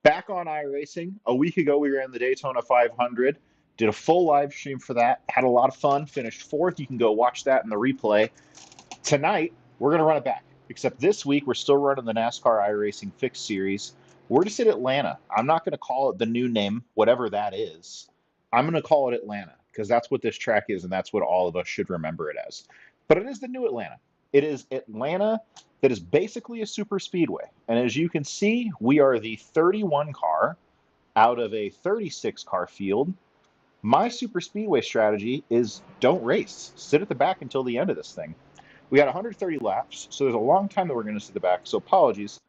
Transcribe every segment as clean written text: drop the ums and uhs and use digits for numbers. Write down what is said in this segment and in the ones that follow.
Back on iRacing. A week ago, we ran the Daytona 500. Did a full live stream for that. Had a lot of fun. Finished fourth. You can go watch that in the replay. Tonight, we're going to run it back. Except this week, we're still running the NASCAR iRacing Fixed Series. We're just at Atlanta. I'm not going to call it the new name, whatever that is. I'm going to call it Atlanta because that's what this track is, and that's what all of us should remember it as. But it is the new Atlanta. It is Atlanta that is basically a super speedway. And as you can see, we are the 31 car out of a 36 car field. My super speedway strategy is don't race. Sit at the back until the end of this thing. We got 130 laps, so there's a long time that we're going to sit at the back, so apologies.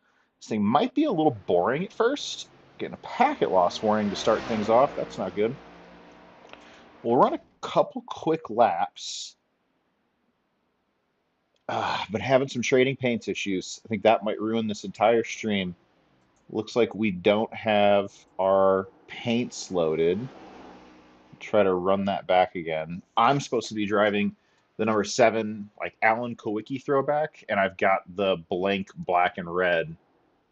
This thing might be a little boring at first. Getting a packet loss warning to start things off. That's not good. We'll run a couple quick laps, but having some trading paints issues. I think that might ruin this entire stream. Looks like we don't have our paints loaded. Try to run that back again. I'm supposed to be driving the number 7, like Alan Kowicki throwback, and I've got the blank black and red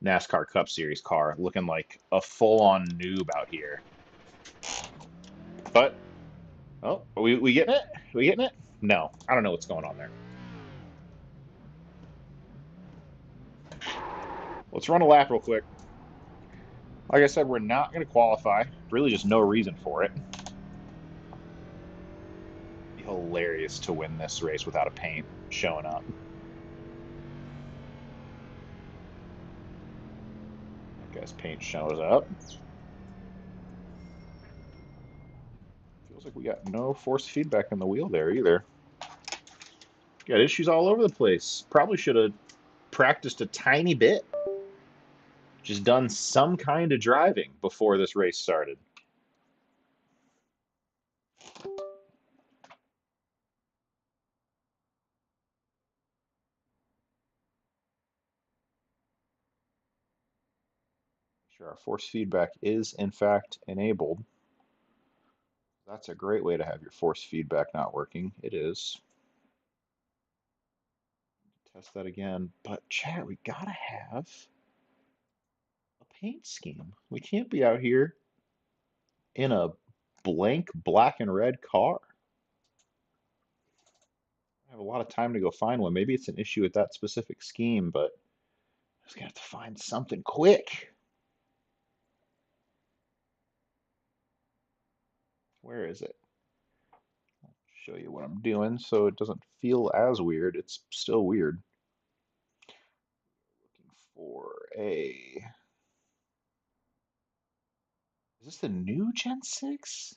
NASCAR Cup Series car, looking like a full-on noob out here. But, oh, are we getting it? Are we getting it? No, I don't know what's going on there. Let's run a lap real quick. Like I said, we're not going to qualify. Really just no reason for it. It'd be hilarious to win this race without a paint showing up. That guy's paint shows up. Feels like we got no force feedback in the wheel there either. Got issues all over the place. Probably should have practiced a tiny bit. Just done some kind of driving before this race started. Sure, our force feedback is in fact enabled. That's a great way to have your force feedback not working. It is. Test that again. But chat, we gotta have a paint scheme. We can't be out here in a blank black and red car. I have a lot of time to go find one. Maybe it's an issue with that specific scheme, but I was gonna have to find something quick. Where is it? I'll show you what I'm doing so it doesn't feel as weird. It's still weird. Looking for a. Is this the new Gen 6?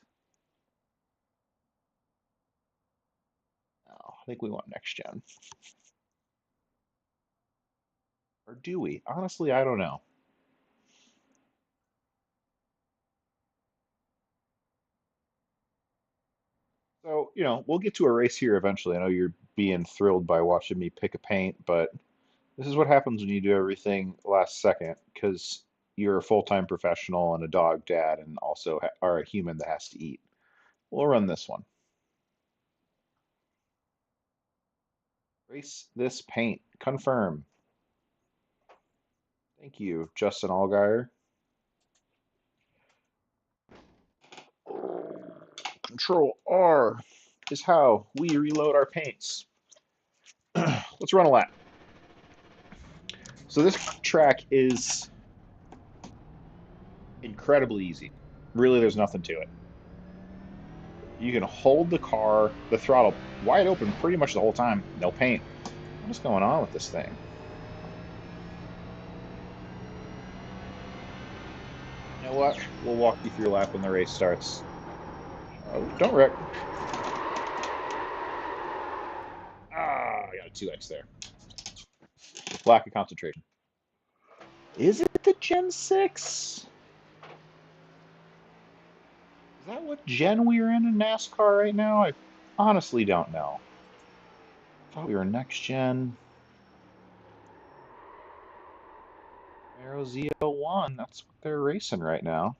No, I think we want next gen. Or do we? Honestly, I don't know. So, we'll get to a race here eventually. I know you're being thrilled by watching me pick a paint, but this is what happens when you do everything last second because you're a full-time professional and a dog dad and also are a human that has to eat. We'll run this one. Race this paint. Confirm. Thank you, Justin Allgaier. Control R is how we reload our paints. Let's run a lap. So this track is incredibly easy. Really, there's nothing to it. You can hold the throttle wide open pretty much the whole time. No paint. What is going on with this thing? You know what? We'll walk you through a lap when the race starts. Oh, don't wreck. Ah, I got a 2x there. Just lack of concentration. Is it the Gen 6? Is that what gen we're in NASCAR right now? I honestly don't know. I thought we were next gen. Arrow Z01, that's what they're racing right now.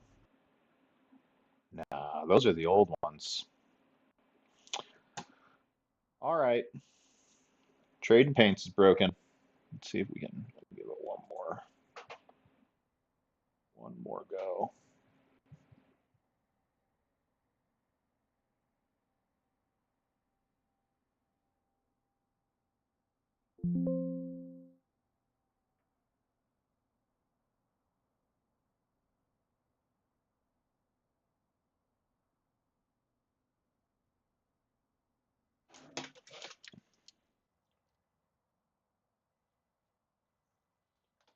Nah, those are the old ones. All right. Trading paints is broken. Let's see if we can give it One more go.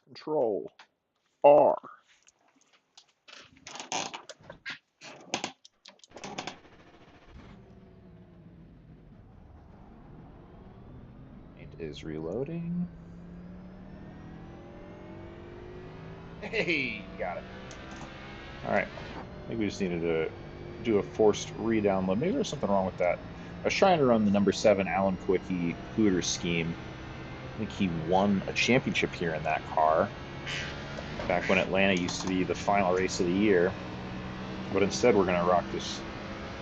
Control R. It is reloading. Hey, got it. All right. I think we just needed to do a forced re-download. Maybe there's something wrong with that. I was trying to run the number 7 Alan Quickie Hooters scheme. I think he won a championship here in that car back when Atlanta used to be the final race of the year. But instead, we're going to rock this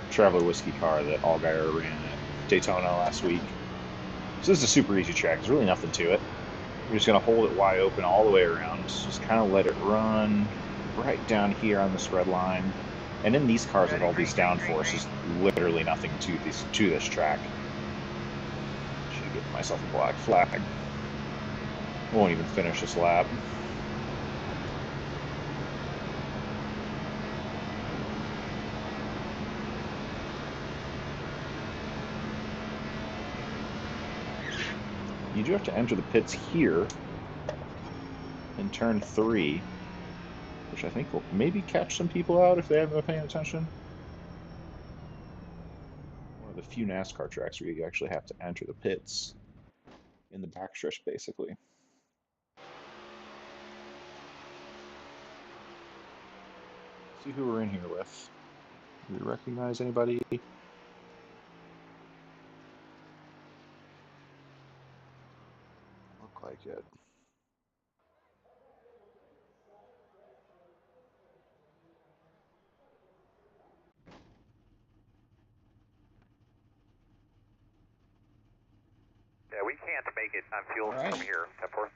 Traveler Whiskey car that Allgaier ran at Daytona last week. So this is a super easy track. There's really nothing to it. We're just going to hold it wide open all the way around. Just kind of let it run right down here on this red line. And in these cars with all these downforce, there's literally nothing to this track. Should get myself a black flag. Won't even finish this lap. You do have to enter the pits here in turn 3, which I think will maybe catch some people out if they haven't been paying attention. One of the few NASCAR tracks where you actually have to enter the pits in the backstretch, basically. See who we're in here with. Do you recognize anybody? Look like it. Yeah, we can't make it on fuel from here, Pepper.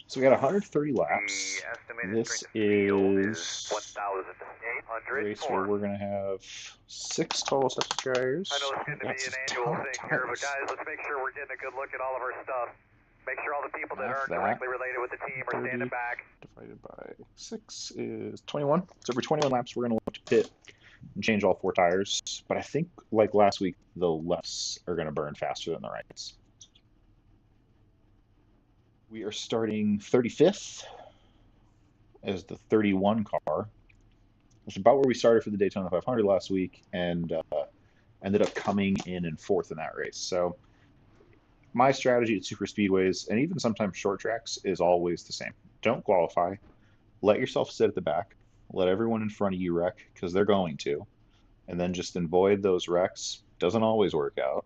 So we got 130 laps. This is a race where we're going to have 6 total sets of tires. I know it's going to be an annual thing here, but guys, let's make sure we're getting a good look at all of our stuff. Make sure all the people that aren't directly related with the team are standing back. Divided by 6 is 21. So every 21 laps, we're going to look to pit and change all 4 tires. But I think, like last week, the lefts are going to burn faster than the rights. We are starting 35th as the 31 car. Which is about where we started for the Daytona 500 last week, and ended up coming in 4th in that race. So my strategy at Super Speedways, and even sometimes short tracks, is always the same. Don't qualify. Let yourself sit at the back. Let everyone in front of you wreck, because they're going to. And then just avoid those wrecks. Doesn't always work out.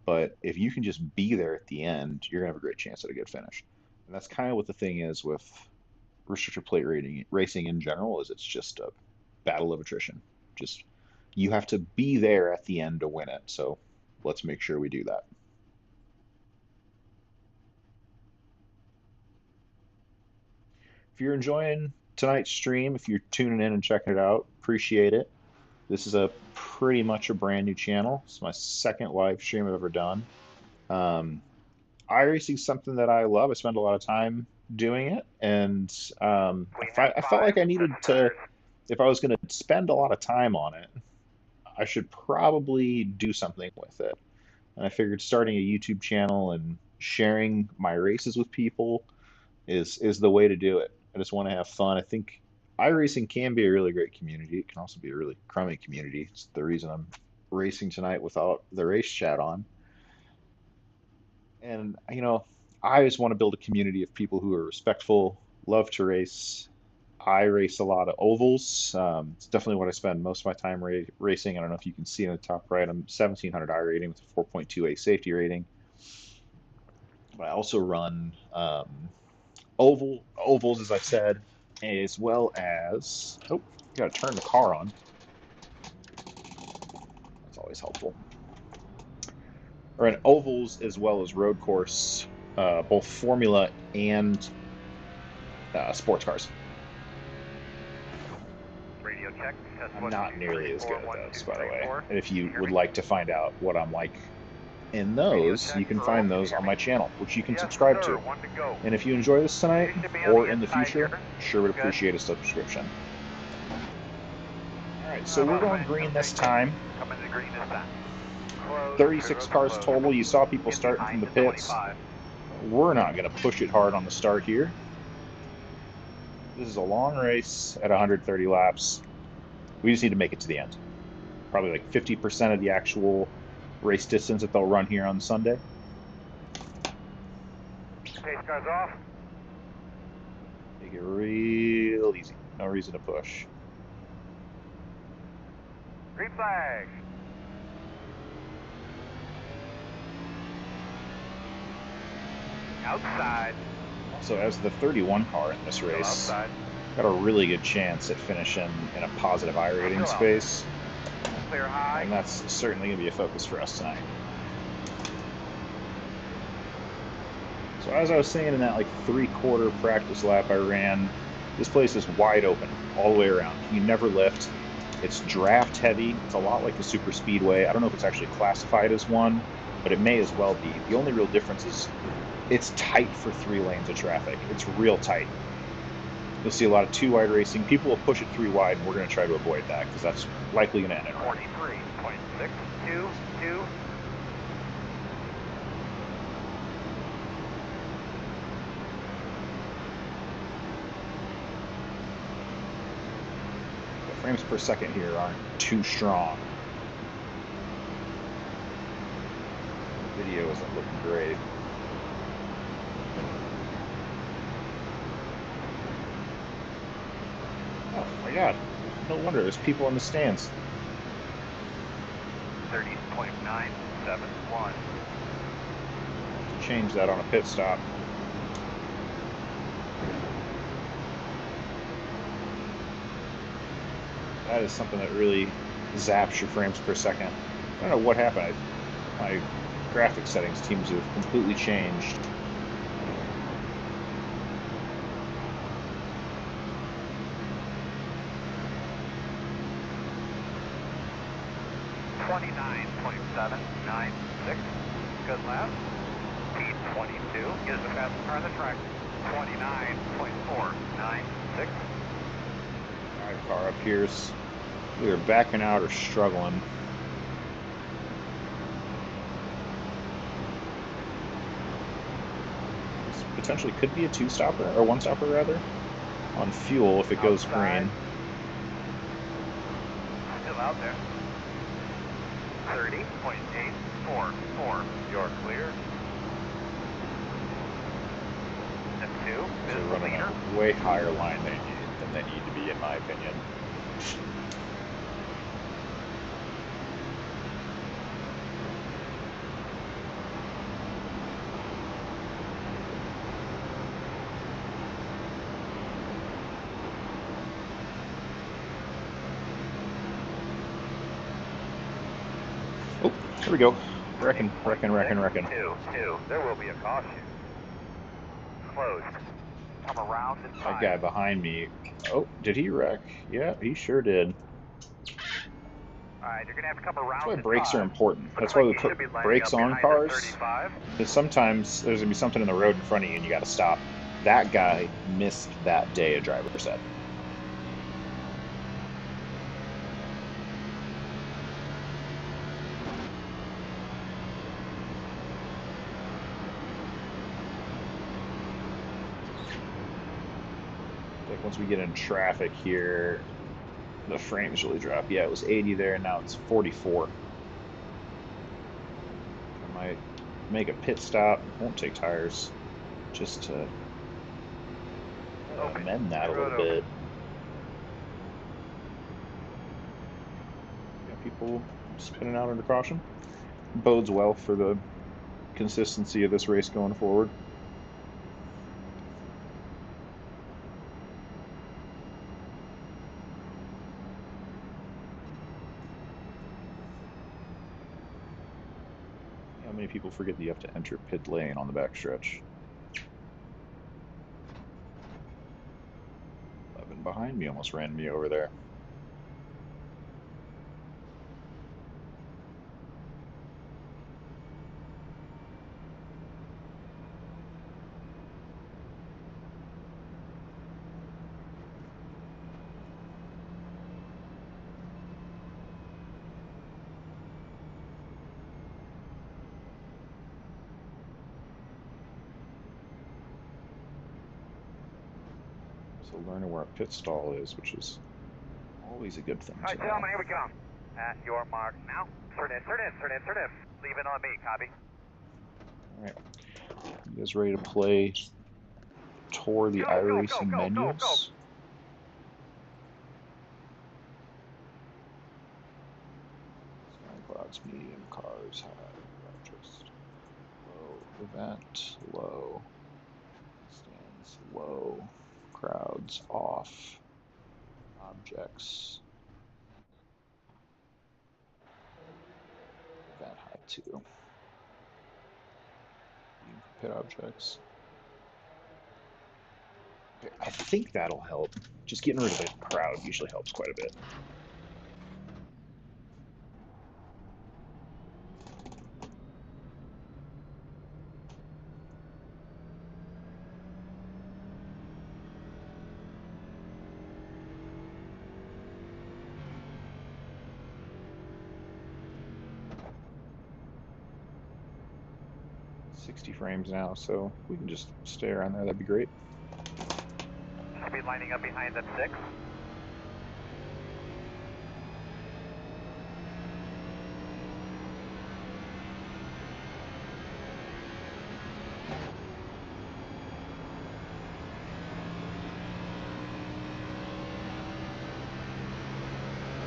But if you can just be there at the end, you're going to have a great chance at a good finish. And that's kind of what the thing is with restrictor plate racing in general, is it's just a battle of attrition. Just you have to be there at the end to win it. So let's make sure we do that. If you're enjoying tonight's stream, if you're tuning in and checking it out, appreciate it. This is a pretty much a brand new channel. It's my 2nd live stream I've ever done. iRacing is something that I love. I spend a lot of time doing it, and I felt like I needed to, if I was going to spend a lot of time on it, I should probably do something with it. And I figured starting a YouTube channel and sharing my races with people is the way to do it. I just want to have fun. I think iRacing can be a really great community. It can also be a really crummy community. It's the reason I'm racing tonight without the race chat on. And, I just want to build a community of people who are respectful, love to race. I race a lot of ovals. It's definitely what I spend most of my time racing. I don't know if you can see in the top right, I'm 1700 iRating with a 4.28 safety rating. But I also run ovals, as I said, as well as, oh, you got to turn the car on. That's always helpful. Or in ovals as well as road course, both Formula and sports cars. Radio check. I'm not nearly as good at those, by the way. And if you would like to find out what I'm like in those, you can find those on my channel, which you can subscribe to. And if you enjoy this tonight or in the future, sure would appreciate a subscription. Alright, so we're going green this time. 36 cars total. You saw people starting from the pits. We're not going to push it hard on the start here. This is a long race at 130 laps. We just need to make it to the end. Probably like 50% of the actual race distance that they'll run here on Sunday. Pace cars off. Take it real easy. No reason to push. Green flag. Outside. So as the 31 car in this race, got a really good chance at finishing in a positive iRating space. Clear high. And that's certainly going to be a focus for us tonight. So as I was saying in that like 3/4 practice lap I ran, this place is wide open all the way around. You never lift. It's draft heavy. It's a lot like the Super Speedway. I don't know if it's actually classified as one, but it may as well be. The only real difference is it's tight for 3 lanes of traffic. It's real tight. You'll see a lot of 2 wide racing. People will push it 3 wide, and we're going to try to avoid that because that's likely going to end it. 43.622. The frames per second here aren't too strong. The video isn't looking great. Oh my god, no wonder there's people in the stands. 30.971. Change that on a pit stop. That is something that really zaps your frames per second. I don't know what happened. My graphic settings seem to have completely changed. .796. Good lap. P22 is the fastest car on the track. 29.496. Alright, car up here's either backing out or struggling. This potentially could be a 2-stopper, or 1-stopper rather, on fuel if it goes green. Still out there. 30.844. You're clear. Step 2 So is running leader. a way higher line than they need to be, in my opinion. Oh, here we go. Wrecking. 2. There will be a caution. Closed. Come around in 5. That guy behind me. Oh, did he wreck? Yeah, he sure did. Alright, you're gonna have to come around. That's why in brakes 5. are important. That's Looks why like we you put should be lining brakes up on behind the cars. 35. Because sometimes there's going to be something in the road in front of you and you got to stop. That guy missed that day, a driver said. Like once we get in traffic here, the frames really drop. Yeah, it was 80 there, and now it's 44. I might make a pit stop. Won't take tires, just to amend that a little bit. Got people spinning out under caution. Bodes well for the consistency of this race going forward. How many people forget that you have to enter pit lane on the backstretch? behind me almost ran me over there. So learning where a pit stall is, which is always a good thing to know. All right, gentlemen, here we go. At your mark now. Turn in. Leave it on me, copy. All right. You guys ready to play tour the iRacing menus? Clouds, medium, cars, high, just low, event, low, stands, low, crowds, off, objects, event high 2, pit objects. Okay, I think that'll help. Just getting rid of the crowd usually helps quite a bit. Frames now, so if we can just stay around there, that'd be great. Should be lining up behind that 6.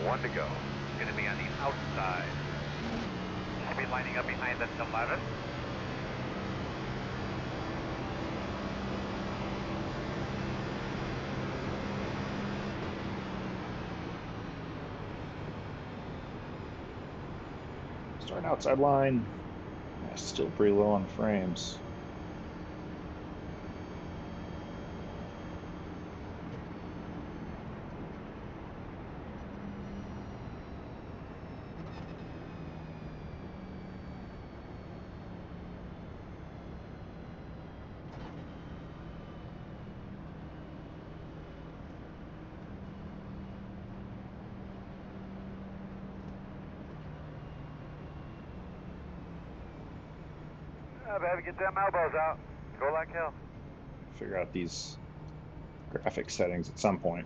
One to go. Going to be on the outside. Should be lining up behind that 11. Starting outside line, still pretty low on frames. I better get them elbows out. Go like hell. Figure out these graphic settings at some point.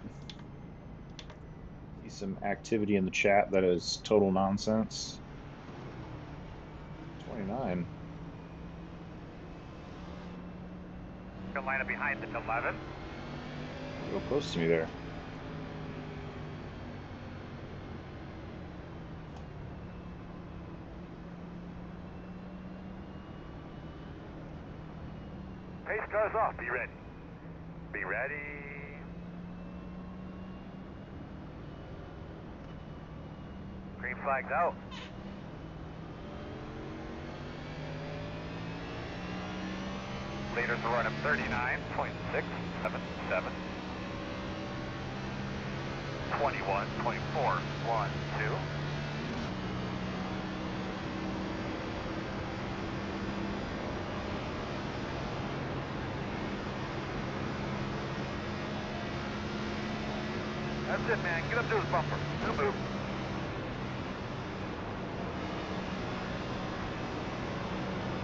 See some activity in the chat that is total nonsense. 29. Gonna line up behind the 11. Real close to me there. Pace cars off. Be ready. Be ready. Green flag's out. Leaders are running 39.677. 21.412. That's it, man. Get up to his bumper. He'll move.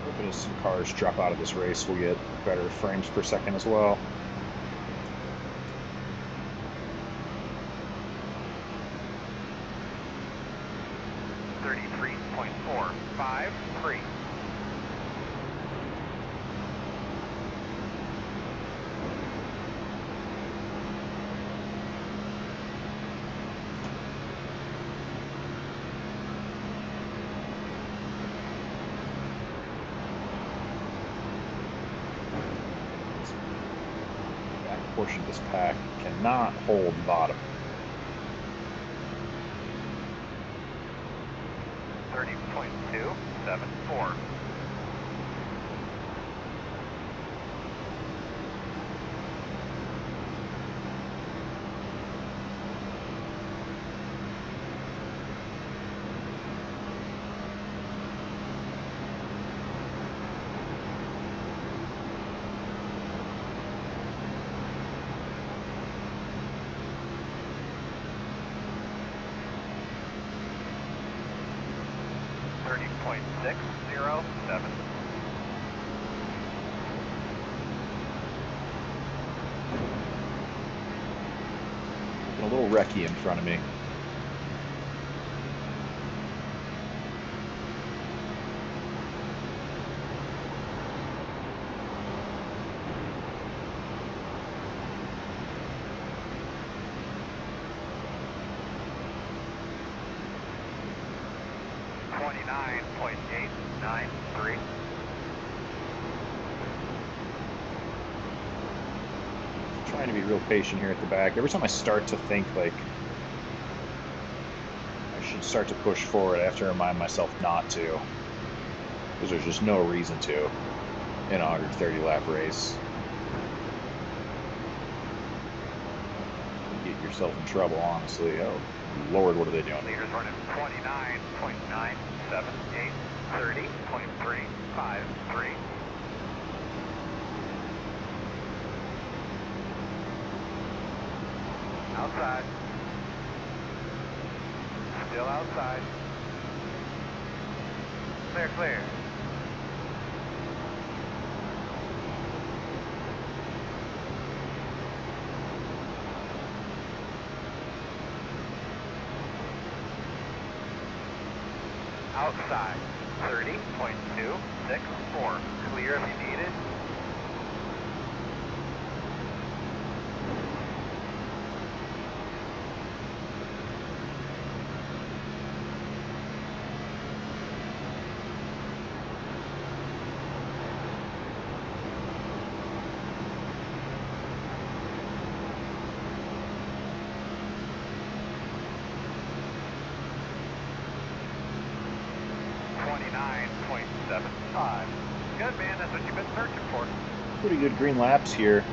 Hoping as some cars drop out of this race, we'll get better frames per second as well. Portion of this pack cannot hold the bottom. 30.274. A little wrecky in front of me. Trying to be real patient here at the back. Every time I start to think like I should start to push forward, I have to remind myself not to, because there's just no reason to in a 130 lap race. Get yourself in trouble, honestly. Oh Lord, what are they doing? Leaders running 29.978, 30.353. Outside. Still outside. Clear, clear. Outside. 30.264. Clear if you need it. Good, man. That's what you've been searching for. Pretty good green laps here.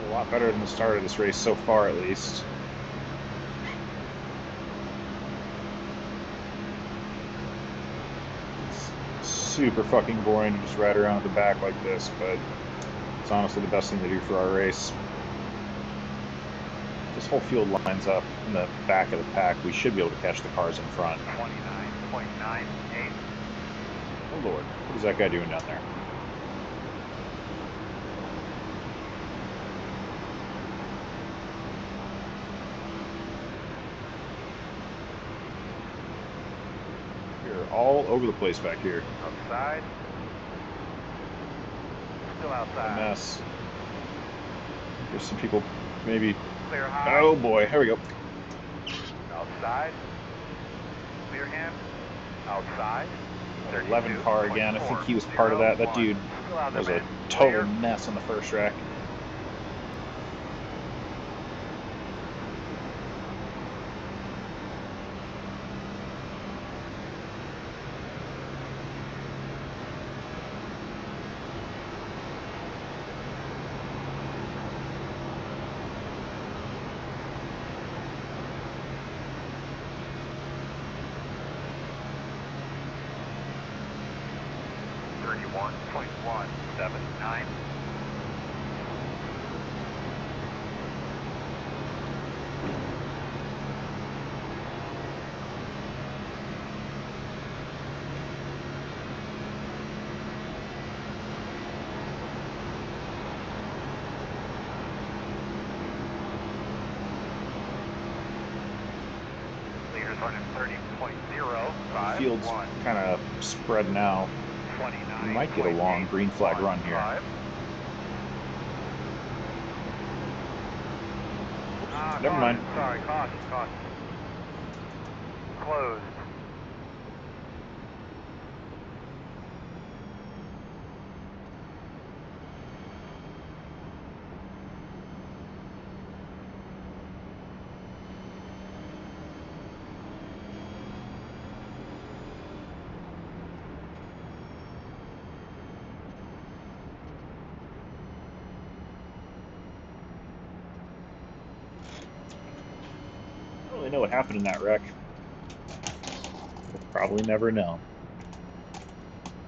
A lot better than the start of this race so far, at least. It's super fucking boring to just ride around at the back like this, but it's honestly the best thing to do for our race. This whole field lines up in the back of the pack. We should be able to catch the cars in front. 29.98. Oh Lord, what is that guy doing down there? We're all over the place back here. Outside. Still outside. A mess. There's some people, maybe. Clear high. Oh boy, here we go. Outside. Clear him. Outside. 11 car again. I think he was part of that. That dude was a total mess on the first track. The field's kind of spreading out. We might get a long green flag run here. Never mind. Sorry, caution, caution. Closed. I don't really know what happened in that wreck. We'll probably never know.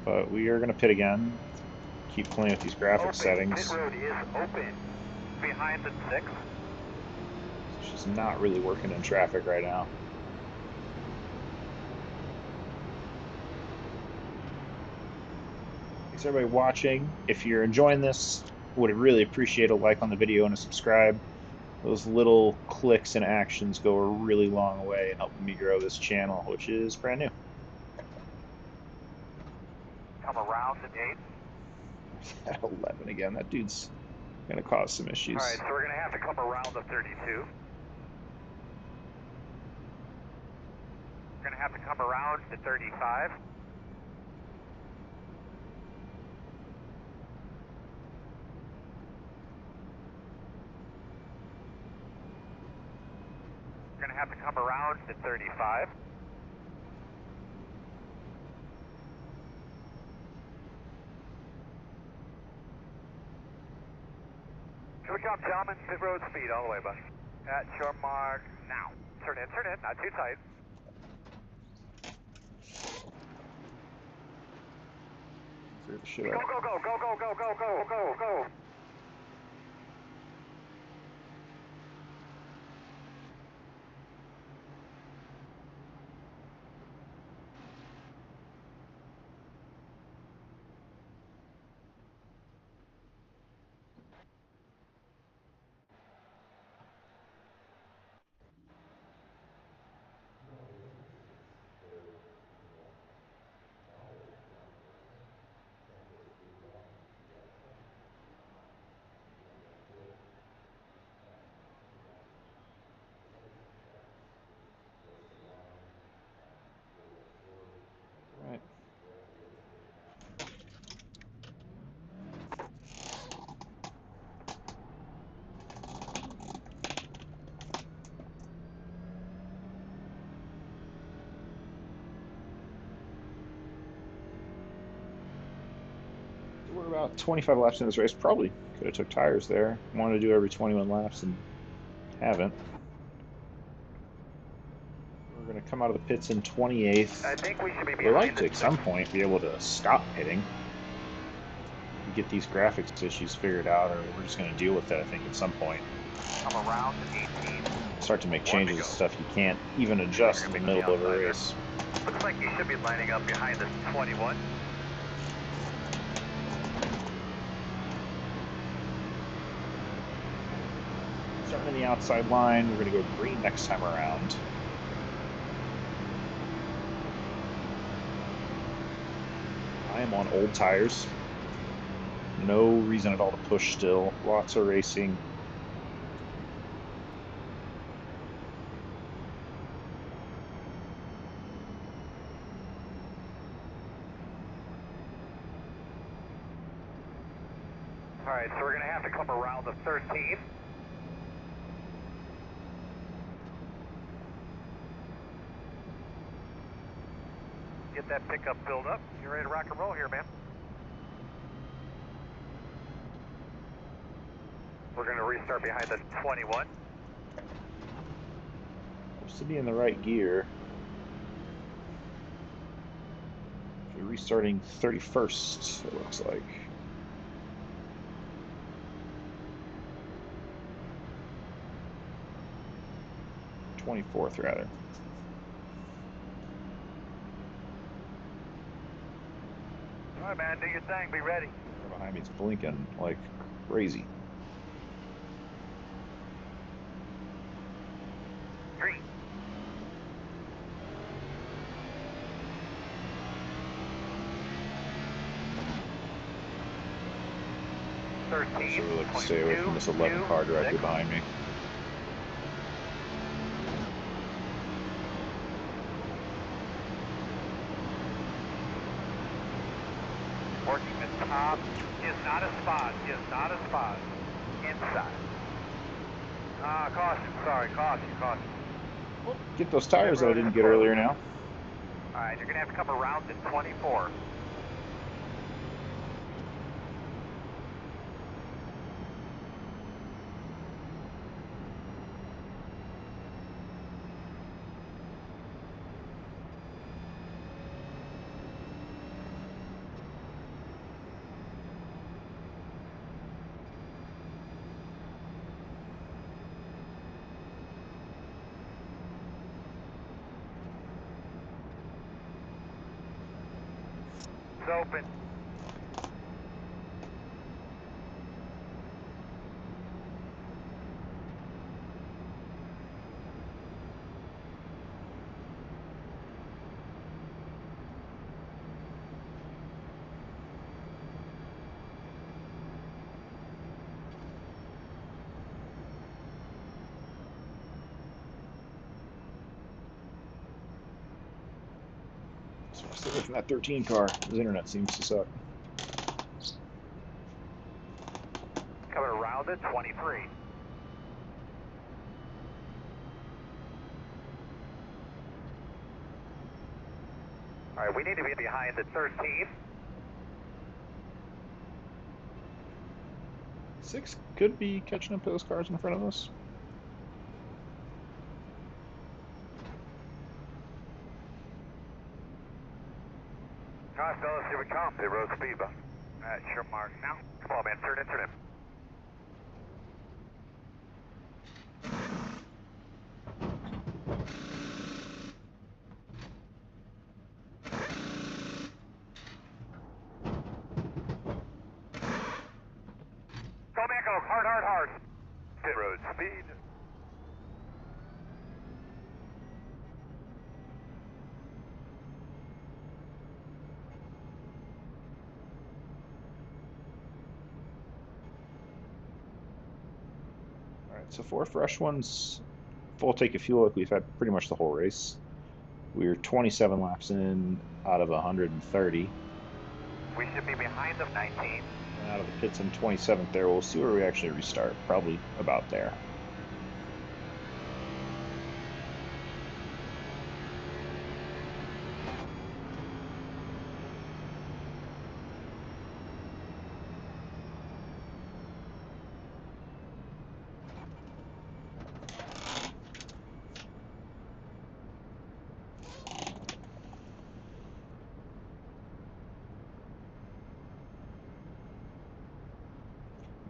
But we are going to pit again. Keep playing with these graphic settings. Pit road is open. Behind the 6. It's just not really working in traffic right now. Thanks everybody watching. If you're enjoying this, would really appreciate a like on the video and a subscribe. Those little clicks and actions go a really long way in helping me grow this channel, which is brand new. Come around the gate. At 11 again. That dude's going to cause some issues. Alright, so we're going to have to come around the 32. We're going to have to come around the 35. We're going to have to come around the 35. Here we come, gentlemen. Pit road speed all the way, buddy. At your mark now. Turn in, not too tight. Clear the shit Go, out. go, go, go, go, go, go, go, go, go. Right. We're about 25 laps in this race. Probably could have took tires there. Wanted to do every 21 laps and haven't. We're going to come out of the pits in 28th. I think we should be We'd like behind to, at some point, be able to stop pitting. Get these graphics issues figured out, or we're just going to deal with it, I think, at some point. Come around to 18. Start to make changes to stuff you can't even adjust in the middle of a race. Looks like you should be lining up behind this 21. Starting in the outside line, we're going to go green next time around. I am on old tires. No reason at all to push still. Lots of racing. Alright, so we're going to have to come around the 13. Get that pickup filled up. You're ready to rock and roll here, man. We're going to restart behind the 21. Supposed to be in the right gear. We're restarting 31st, it looks like. '24th, rather. All right, man, do your thing. Be ready. Behind me, it's blinking like crazy. Green. I should really like to stay away from this 11 car directly behind me. Working the top is not a spot. Is not a spot. Inside. Caution. Sorry, caution. Get those tires that I didn't get earlier now. All right, you're gonna have to come around to 24. It's open. Stay away from that 13 car. His internet seems to suck. Coming around at 23. All right, we need to be behind the 13. 6 could be catching up to those cars in front of us. All right, fellas, here we come. Pit road speed bump. All right, sure mark now. Come on, man, turn in, turn in. Go, man, go. Hard, hard, hard. Pit road speed. Alright, so 4 fresh ones, full tank of fuel like we've had pretty much the whole race. We're 27 laps in out of 130. We should be behind them 19. And out of the pits in 27th there. We'll see where we actually restart. Probably about there.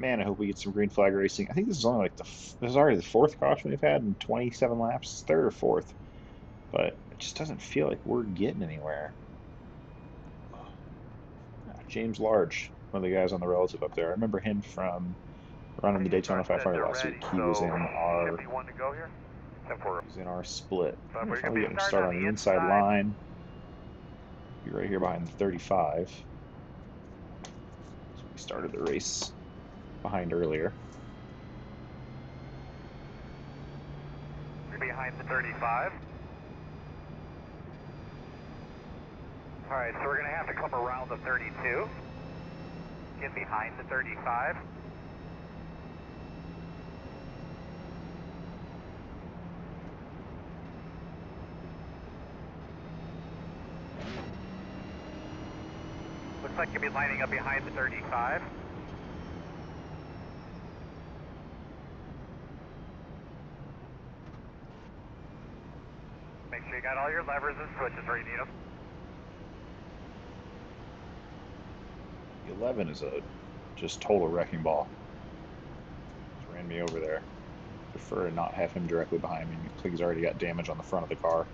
Man, I hope we get some green flag racing. I think this is only like this is already the 4th caution we've had in 27 laps, 3rd or 4th, but it just doesn't feel like we're getting anywhere. James Large, one of the guys on the relative up there. I remember him from running the Daytona 500 last week. He was in our split. I'm probably getting started on the inside line. Be right here behind the 35. So we started the race behind earlier. You're behind the 35. All right, so we're going to have to come around the 32. Get behind the 35. Looks like you'll be lining up behind the 35. Make sure you got all your levers and switches where you need them. 11 is a just total wrecking ball. Just ran me over there. Prefer to not have him directly behind me. Looks like he's already got damage on the front of the car.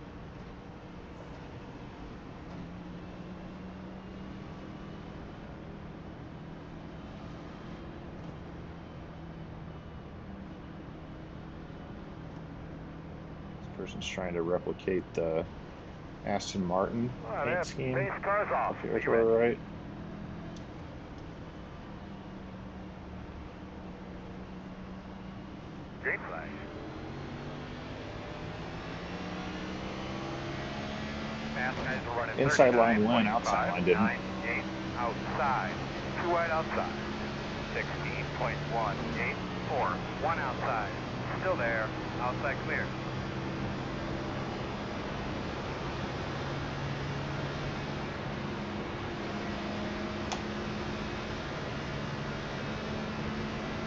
This person's trying to replicate the Aston Martin paint scheme. Base car's off. Okay, which we're right. Green flag. Inside line 1, outside line didn't. 9-8 outside. 2 wide outside. 16.184. 1 outside. Still there. Outside clear.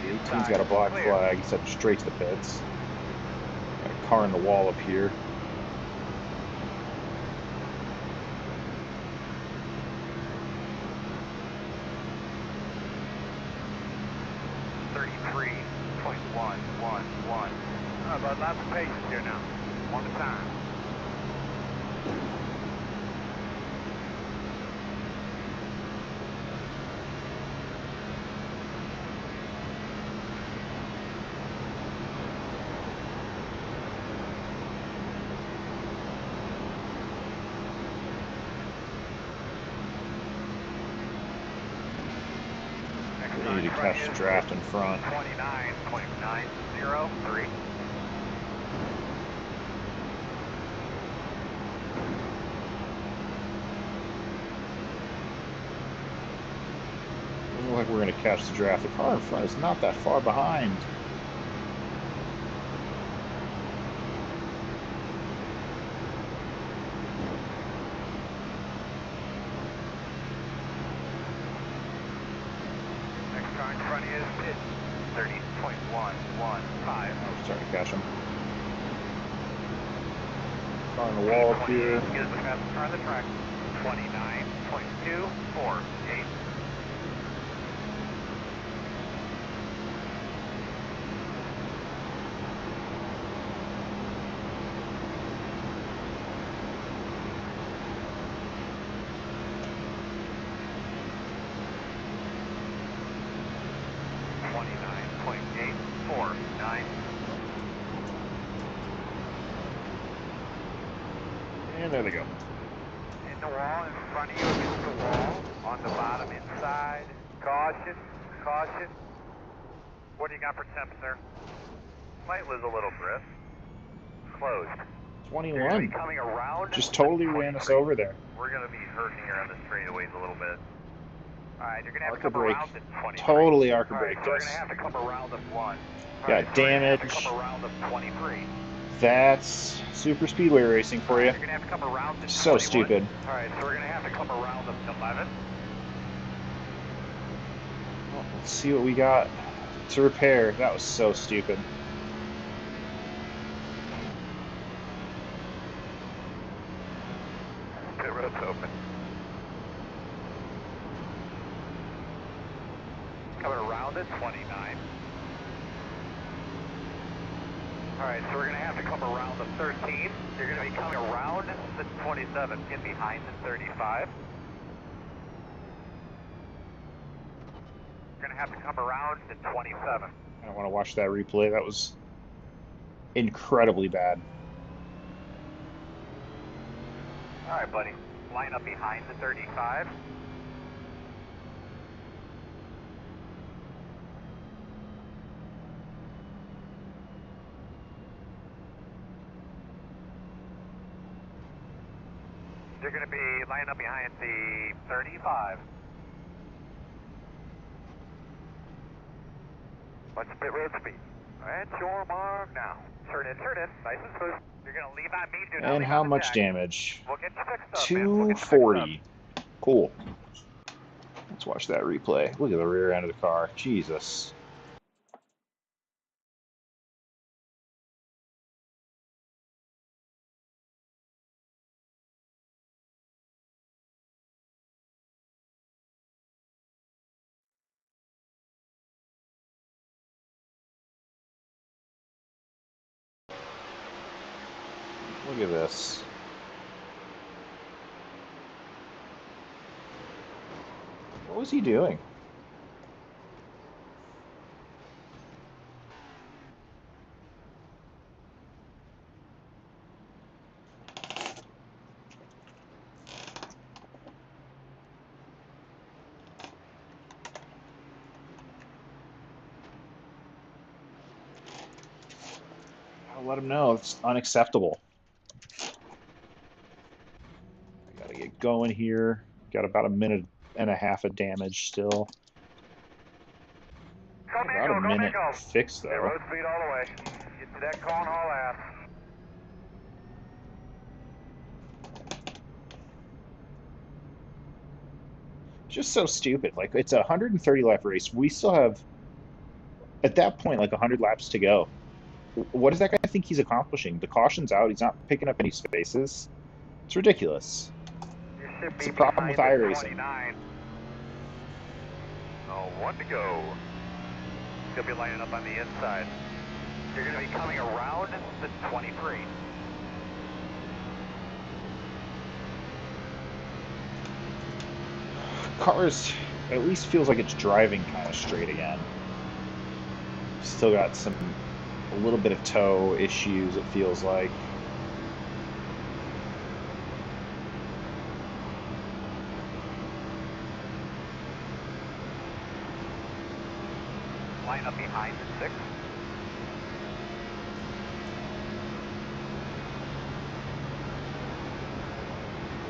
The 18's got a black flag. He's headed straight to the pits. Got a car in the wall up here. About lots of patience here now. One at a time. We need to catch the draft in front. 29.903. catch the draft. The car in front is not that far behind. Next car in front of you is pit 30.115. I'm trying to catch him. Car on the wall up here. Get us the fastest car on the track. 29.248. And there they go. In the wall in front of you against the wall. On the bottom inside. Caution, caution. What do you got for temps, sir? Might lose a little grip. Closed. 21. Coming around. Just totally ran us over there. We're going to be hurting here on the straightaways a little bit. Alright, you're going to have Arca to come brake. around the 23. Totally arca Alright, brake so we're us. going to have to come around the 1. Got damage. Have to come around the 23. That's Super Speedway racing for you. You're going to have to come around the So 21. stupid. Alright, so we're going to have to come around the 11. Well, let's see what we got to repair. That was so stupid. Pit road's open. Coming around the 29. Alright, so we're going to have to come around the 13. You're going to be coming around the 27. Get behind the 35. You're going to have to come around the 27. I don't want to watch that replay. That was incredibly bad. Alright, buddy. Line up behind the 35. You're going to be lining up behind the 35. What's the pit road speed? At your mark now. Turn in, nice and smooth. You're going to leave on me, do not And leave how on the much tag. damage? We'll get you fixed up, man. We'll get you fixed 240. Cool. Let's watch that replay. Look at the rear end of the car. Jesus. Look at this. What was he doing? I'll let him know. It's unacceptable. I gotta get going here. Got about a minute and a half of damage still. About a minute fixed though. road speed all the way. Get to that cone haul ass. Just so stupid. Like, it's a 130 lap race. We still have, at that point, like 100 laps to go. What does that guy think he's accomplishing? The caution's out. He's not picking up any spaces. It's ridiculous. It's the problem with iRacing. Oh, 1 to go. He'll be lining up on the inside. You're going to be coming around the 23. Cars, at least feels like it's driving kind of straight again. Still got a little bit of toe issues, it feels like. Line up behind the 6.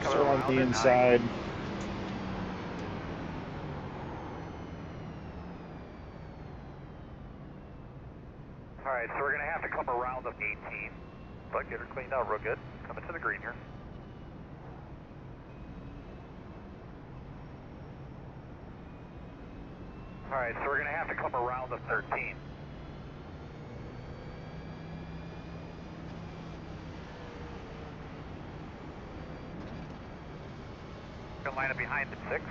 Still on the inside. so we're going to have to come around the 18, but get her cleaned out real good. Coming to the green here. All right, so we're going to have to come around the 13. Going to line up behind the 6.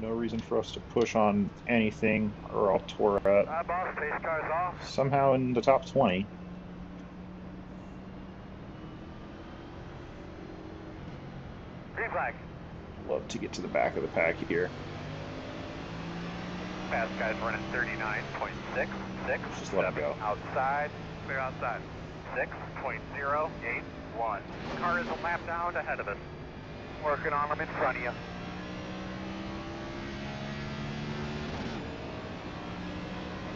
No reason for us to push on anything, or I'll tour it. Boss, pace car's off. Somehow in the top 20. Green flag. Love to get to the back of the pack here. Fast guys running 39.66. Just let it go. Outside. Clear outside. 6.081. Car is a lap down ahead of us. Working on them in front of you.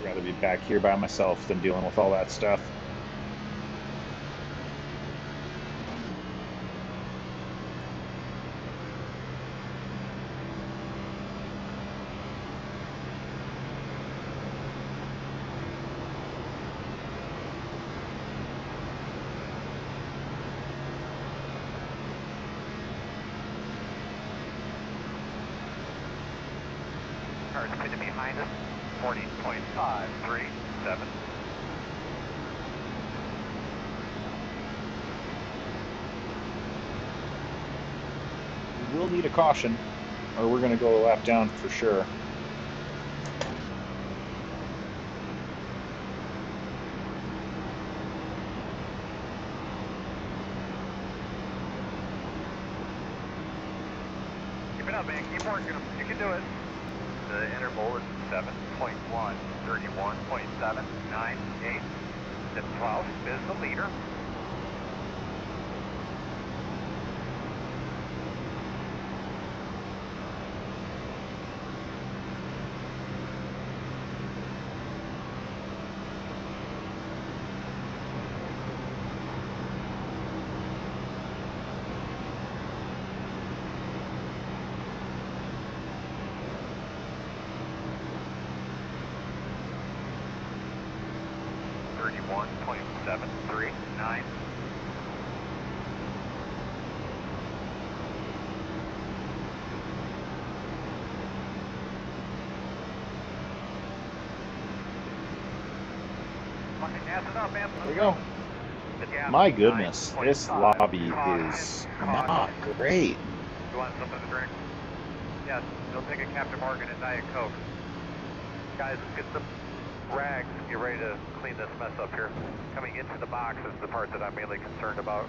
I'd rather be back here by myself than dealing with all that stuff. Car's pitted behind us. 40.537. We will need a caution, or we're going to go a lap down for sure. Keep it up, man. Keep working them. You can do it. The interval is 7.1, 31.798. Zip 12 is the leader. .739. There we go. My goodness, this lobby is not great. You want something to drink? Yes, they'll take a Captain Morgan and Diet Coke. Guys, let's get some rags and get ready to clean this mess up here. Coming into the box is the part that I'm mainly concerned about.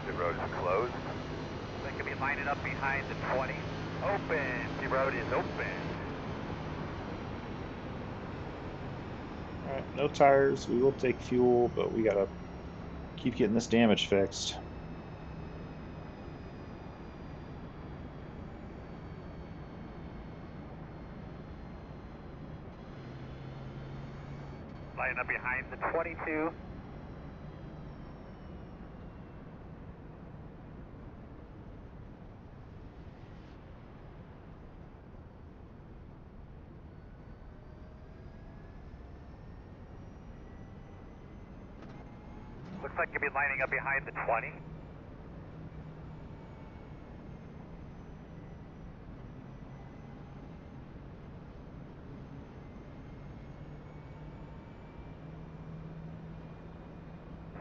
The road is closed. They could be lining up behind the 20. Open. The road is open. Alright, no tires. We will take fuel, but we gotta keep getting this damage fixed. Lining up behind the 22. Looks like you'll be lining up behind the 20.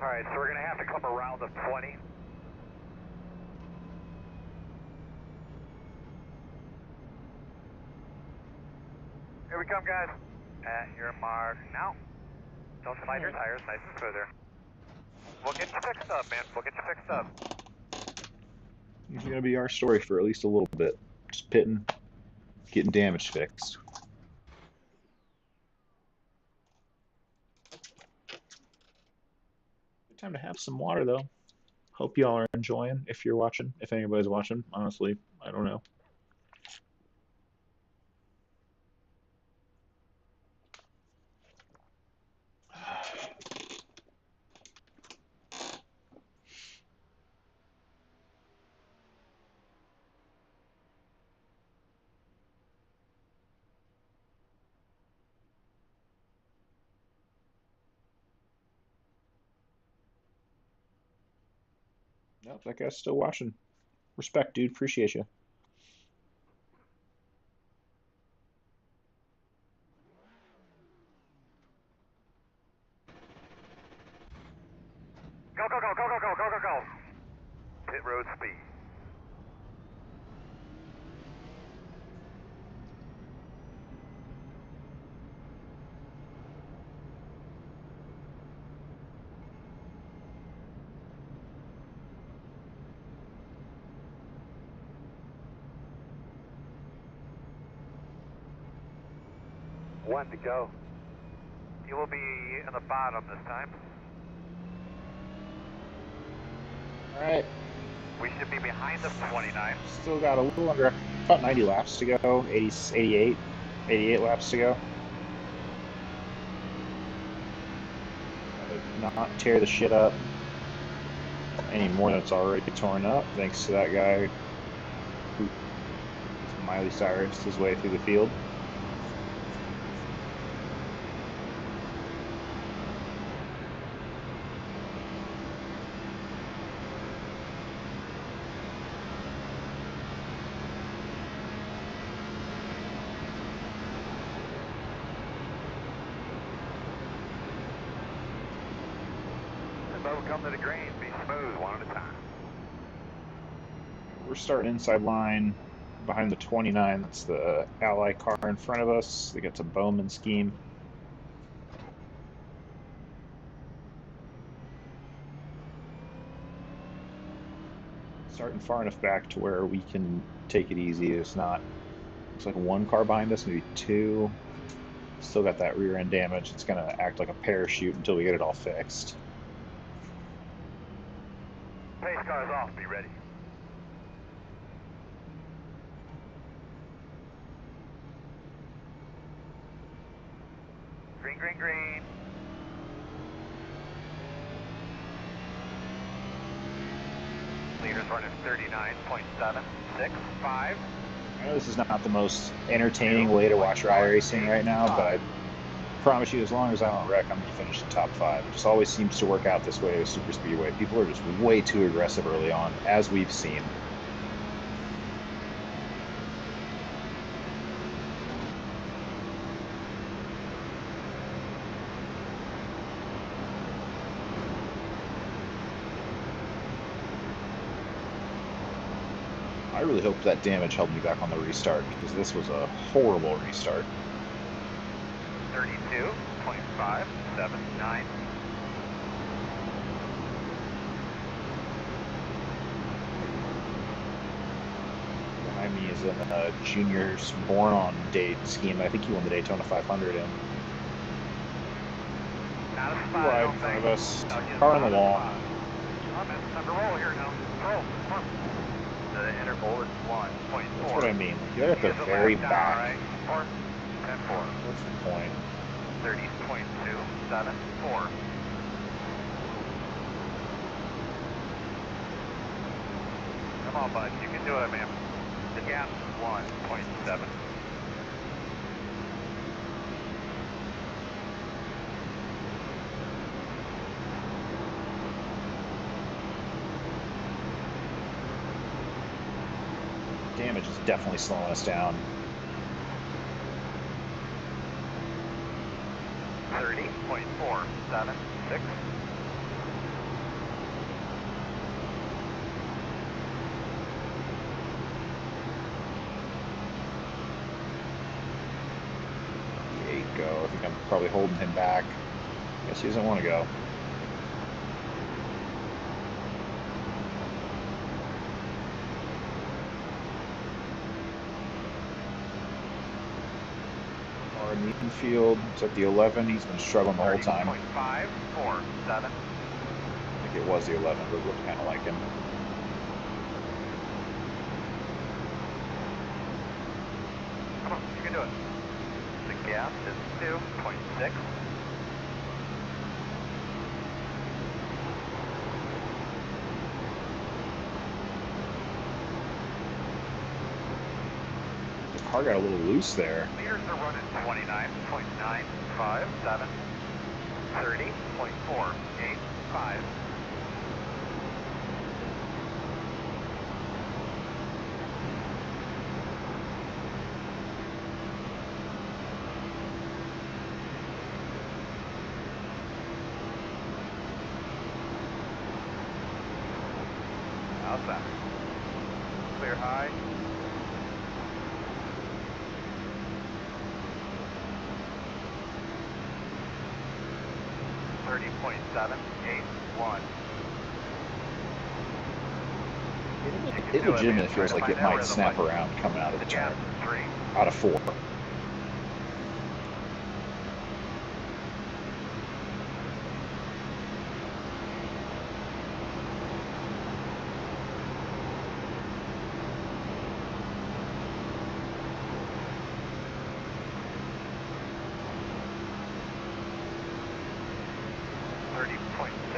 All right, so we're going to have to come around the 20. Here we come, guys. At your mark now. Don't slide your tires, nice and smooth there. We'll get you fixed up, man. We'll get you fixed up. This is going to be our story for at least a little bit. Just pitting, getting damage fixed. Good time to have some water, though. Hope y'all are enjoying, if you're watching, if anybody's watching. Honestly, I don't know. Nope, that guy's still watching. Respect, dude. Appreciate you. Go, go, go, go, go, go, go, go, go. Pit road speed. One to go. You will be in the bottom this time. All right. We should be behind the 29. Still got a little under, about 90 laps to go. 88 laps to go. Not tear the shit up any more than it's already torn up, thanks to that guy who Miley Cyrus his way through the field. Come to the green, be smooth, one at a time. We're starting inside line behind the 29. That's the Ally car in front of us. They got a Bowman scheme. Starting far enough back to where we can take it easy. It's not, looks like one car behind us, maybe two. Still got that rear end damage. It's going to act like a parachute until we get it all fixed. Pace car's off, be ready. Green, green, green. Leaders running 39.765. I know this is not the most entertaining way to watch iRacing right now, but I promise you, as long as I don't wreck, I'm going to finish in top 5. It just always seems to work out this way with Super Speedway. People are just way too aggressive early on, as we've seen. I really hope that damage held me back on the restart, because this was a horrible restart. 32.579. Behind me is a juniors born on date scheme. I think he won the Daytona 500 in. Wide in front of us. Car on the wall. Time to roll here now. Roll. Come on. The interval is 1.4. That's what I mean. You're at the very back. Right? 4. 10-4. What's the point? 30.274. Come on, bud. You can do it, man. The gap is 1.7. Damage is definitely slowing us down. 30.476. Go. I think I'm probably holding him back. Guess he doesn't want to go. Our Newton field is at the 11. He's been struggling the whole time. 30.547. I think it was the 11, but it looked kind of like him. Come on, you can do it. The gap is 2.6. The car got a little loose there. Leaders are running 29.957. 30.485. How's that? Clear high. .781. It legitimately feels like it might snap around coming out of the turn. Out of 4.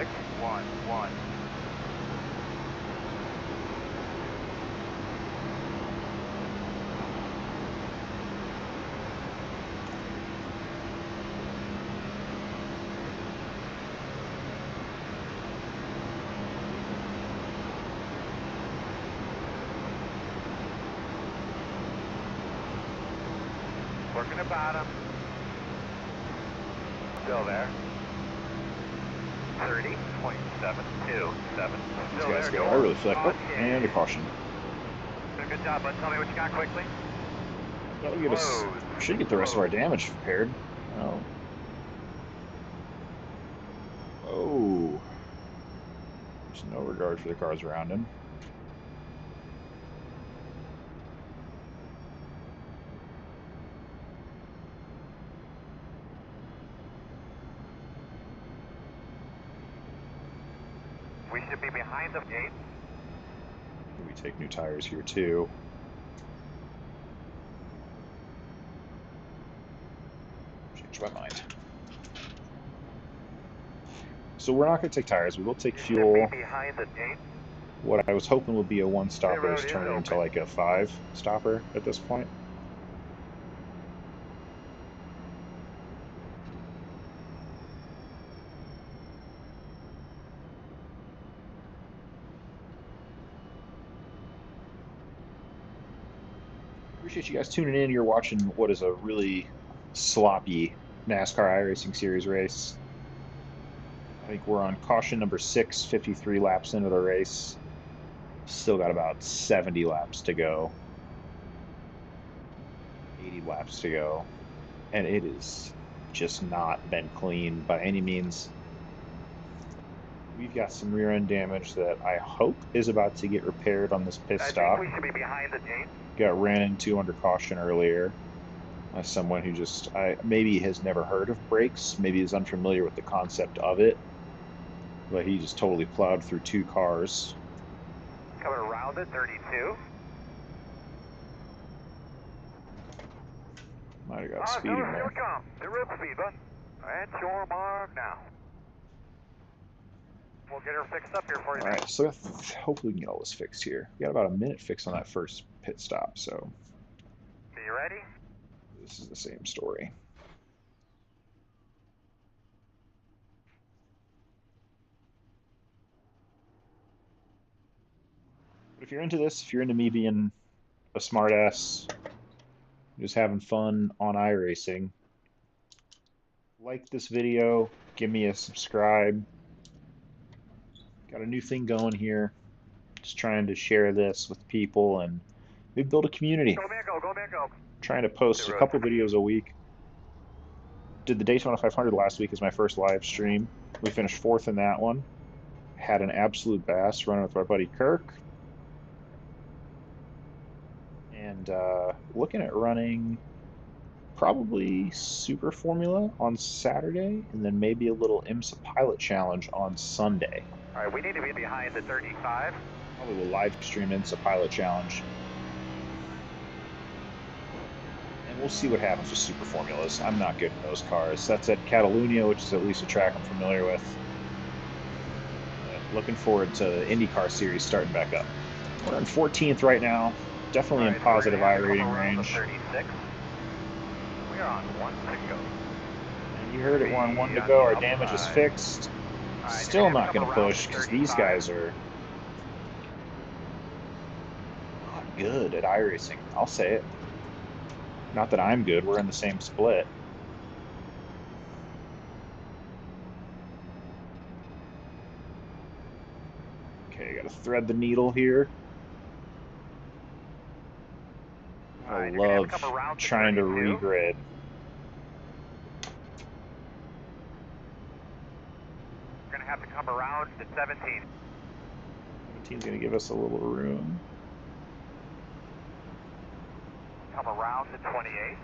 .611. Working the bottom. Still there. 30.727. Still there. Go. I really feel like, and a caution. Good job, bud. Tell me what you got quickly. That'll get us. Should get the rest of our damage repaired. Oh. Oh. There's no regard for the cars around him. We should be behind the gate. We take new tires here too. Change my mind. So we're not going to take tires. We will take fuel. Behind the gate. What I was hoping would be a 1-stopper is turning into like a 5-stopper at this point. Appreciate you guys tuning in. You're watching what is a really sloppy NASCAR iRacing Series race. I think we're on caution number 6, 53 laps into the race. Still got about 70 laps to go. 80 laps to go. And it has just not been clean by any means. We've got some rear end damage that I hope is about to get repaired on this pit stop. I think we should be behind the gate. Got ran into under caution earlier by someone who just maybe has never heard of brakes, maybe is unfamiliar with the concept of it, but he just totally plowed through 2 cars. Coming around at 32. Might have got speeding there. Here we come. The road speed button. At your mark now. We'll get her fixed up here for you. All right, so hopefully we can get all this fixed here. We got about a minute fix on that first pit stop, so. Are you ready? This is the same story. But if you're into this, if you're into me being a smartass, just having fun on iRacing, like this video, give me a subscribe. Got a new thing going here. Just trying to share this with people and maybe build a community. Go, man, go, go, man, go. Trying to post a couple videos a week. Did the Daytona 500 last week as my first live stream. We finished 4th in that one. Had an absolute blast running with my buddy Kirk. And looking at running probably Super Formula on Saturday, and then maybe a little IMSA Pilot Challenge on Sunday. All right, we need to be behind the 35. Probably will live stream IMSA Pilot Challenge. And we'll see what happens with Super Formulas. I'm not good in those cars. That's at Catalunya, which is at least a track I'm familiar with. Looking forward to the IndyCar series starting back up. We're in 14th right now. Definitely in positive iRating range. 36. We are on 1 to go. And you heard it, we're on 1 to go. Our damage is fixed. Still not going to push because these guys are not good at iRacing. I'll say it. Not that I'm good. We're in the same split. Okay, I got a thread the needle here. I love trying to regrid. We're going to have to come around to 17. 17's going to give us a little room. Come around to 28.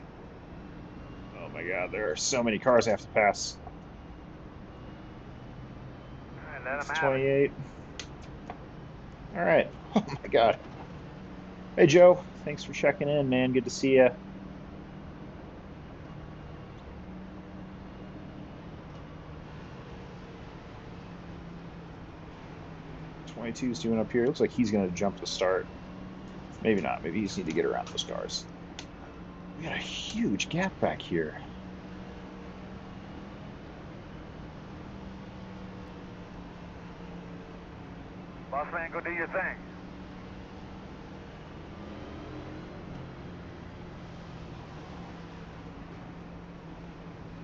Oh my god, there are so many cars I have to pass. It's 28. All right. Oh my god. Hey Joe, thanks for checking in, man. Good to see you. Is doing up here. Looks like he's going to jump the start. Maybe not. Maybe you just need to get around those cars. We got a huge gap back here. Boss man, go do your thing.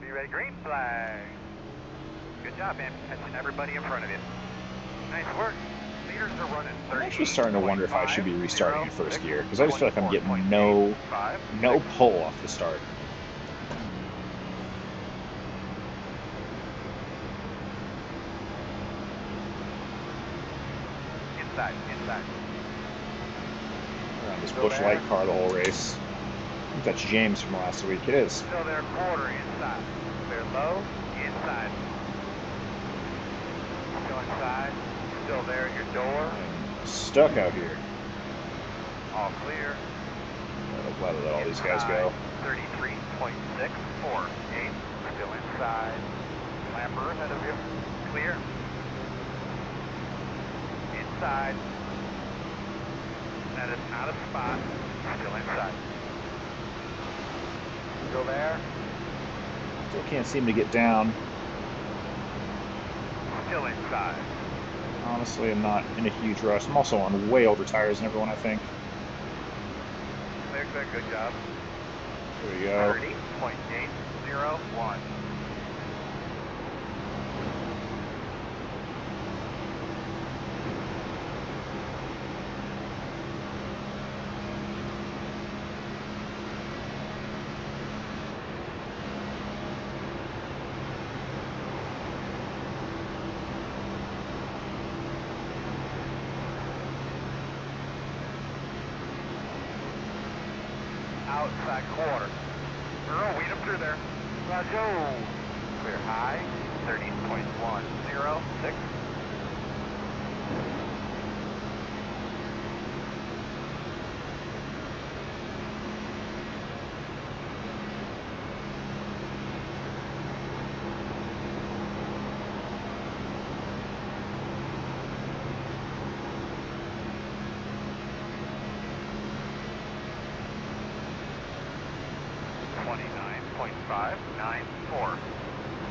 Be ready, green flag. Good job, man. Catching everybody in front of you. Nice work. Leaders are running 30. I'm actually starting to wonder if I should be restarting in first gear, because I just feel like I'm getting no pull off the start. Inside. Around this Busch Light car the whole race. I think that's James from last week. It is. Still there, quarter inside. Clear low, inside. Still inside. Still there at your door. I'm stuck out here. All clear. I'm glad to let all these guys go. 33.648. Still inside. Clamber ahead of you. Clear. Inside. That is not a spot. Still inside. Still there. Still can't seem to get down. Still inside. Honestly, I'm not in a huge rush. I'm also on way older tires than everyone, I think. Clear, good job. There we go. 30.801. Outside quarter. Earl, weed him through there. Roger. Clear high. 30.106.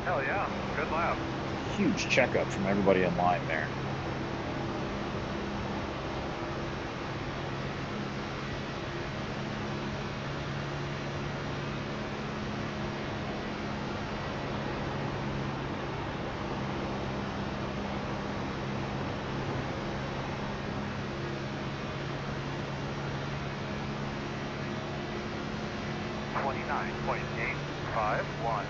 Hell yeah, good lap. Huge checkup from everybody in line there. .851.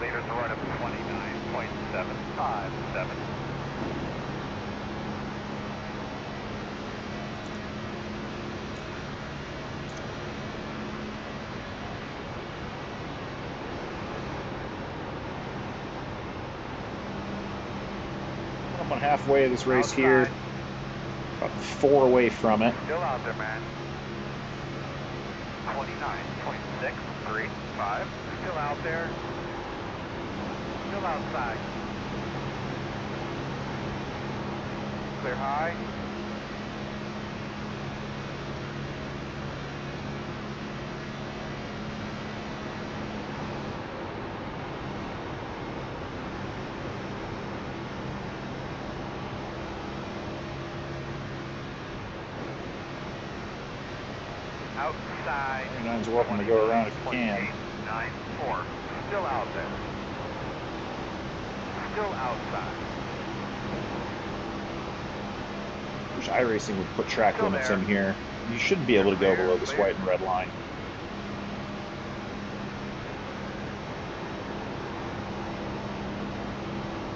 Leaders are right up to 29.757. I'm on halfway of this race here. About 4 away from it. Still out there, man. 29.635. Still out there. Still outside. Clear high. Outside. 29's welcome to go around if you can. 94. Still out there. Still outside. Wish iRacing would put track Still limits there. in here. You shouldn't be able to go Clear, below this clear. white and red line.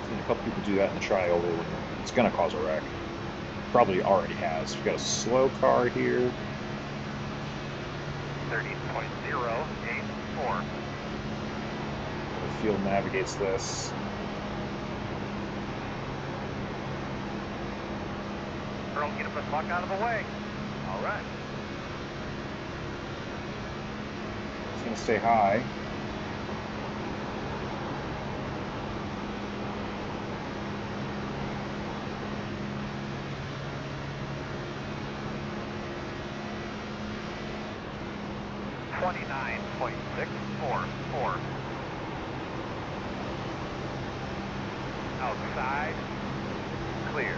I've seen a couple people do that in the tri-oval, and it's going to cause a wreck. Probably already has. We've got a slow car here. 30.084. The field navigates this. Earl, get him the fuck out of the way. All right. It's going to stay high. .644. Outside. Clear.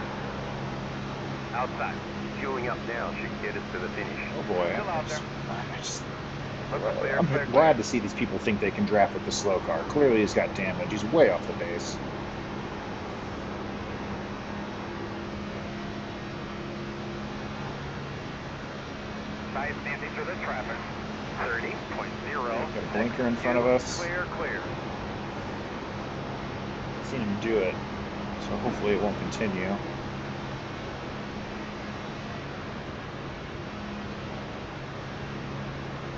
Outside. Fueling up now should get us to the finish. Oh boy. Still out there. I'm glad to see these people think they can draft with the slow car. Clearly he's got damage. He's way off the base. Nice standing through the traffic. 30.0. Got a blinker in front of us. Clear, clear. I've seen him do it, so hopefully it won't continue.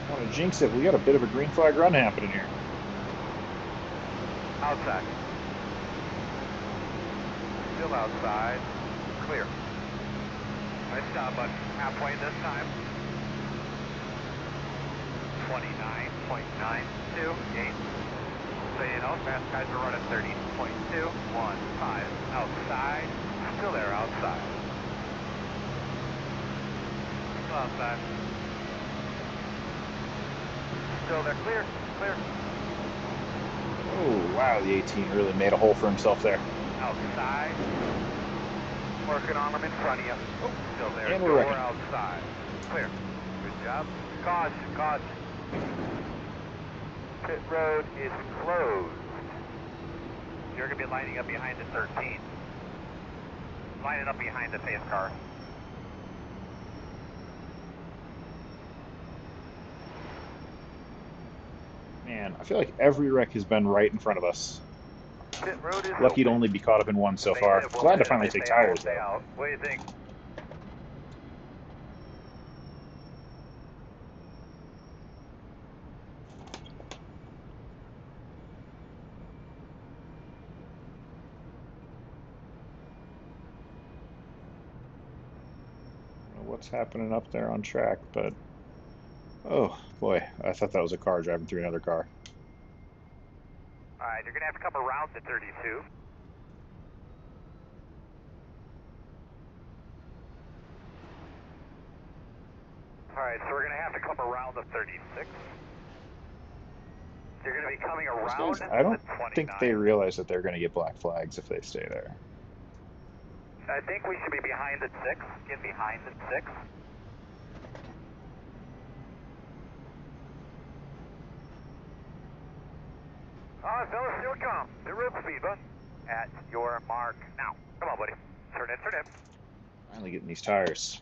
I want to jinx it. We got a bit of a green flag run happening here. Outside. Still outside. Clear. Nice job, bud. Halfway this time. 29.928. So you know, fast guys are running 30.215. Outside. Still there, outside. Still outside. Still there, clear, clear. Oh, wow, the 18 really made a hole for himself there. Outside. Working on them in front of you. Oh, still there. And we're Door wrecking. outside. Clear. Good job. Caution, caution. Pit road is closed. You're going to be lining up behind the 13. Lining up behind the pace car. Man, I feel like every wreck has been right in front of us. Pit road is Lucky to open. only be caught up in one so They far. said we'll Glad to hit them finally if take they tires, stay though. out. What do you think? I don't know what's happening up there on track, but... Oh, boy, I thought that was a car driving through another car. All right, you're going to have to come around to 32. All right, so we're going to have to come around the 36. You're going to be coming around I don't the 29. think they realize that they're going to get black flags if they stay there. I think we should be behind the 6. Get behind the 6. All right, fellas, here we come. The road speed bus at your mark now. Come on, buddy. Turn in, turn in. Finally getting these tires.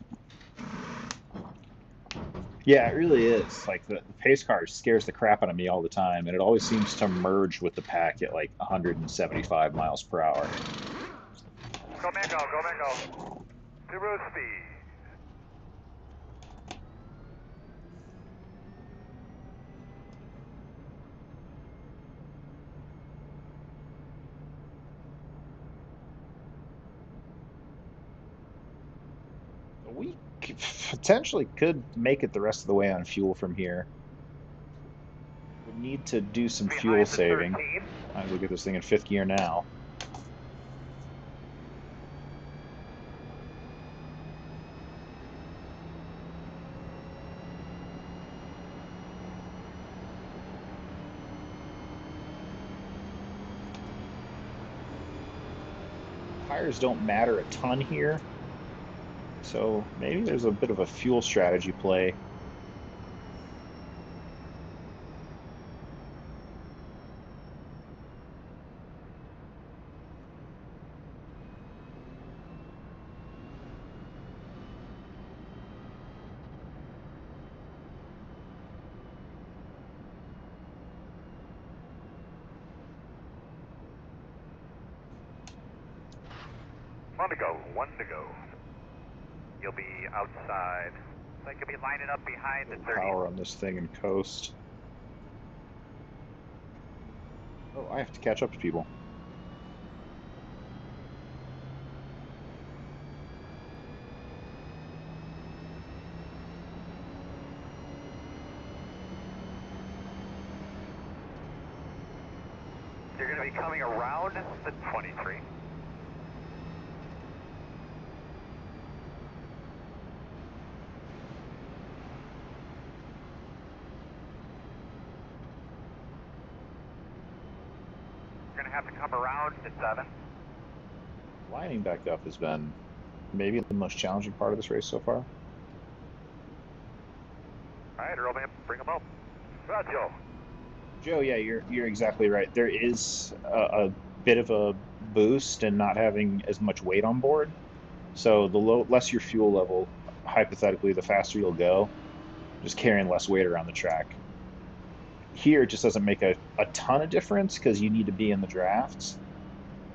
Yeah, it really is. Like, the pace car scares the crap out of me all the time, and it always seems to merge with the pack at like 175 miles per hour. Go, man, go, go, man, go. The road speed. We potentially could make it the rest of the way on fuel from here. We need to do some fuel Behind the saving. 13. I'm gonna get this thing in 5th gear now. Tires don't matter a ton here, so maybe there's a bit of a fuel strategy play. One to go, one to go. You'll be outside. So you'll be lining up behind the 30. Power on this thing and coast. Oh, I have to catch up to people. You're going to be coming around the 23. You're going to have to come around to 7. Lining back up has been maybe the most challenging part of this race so far. All right, Earl, man, bring them up. Go ahead, Joe. Joe, yeah, you're exactly right. There is a bit of a boost in not having as much weight on board. So the less your fuel level, hypothetically, the faster you'll go, just carrying less weight around the track. Here, it just doesn't make a ton of difference because you need to be in the drafts.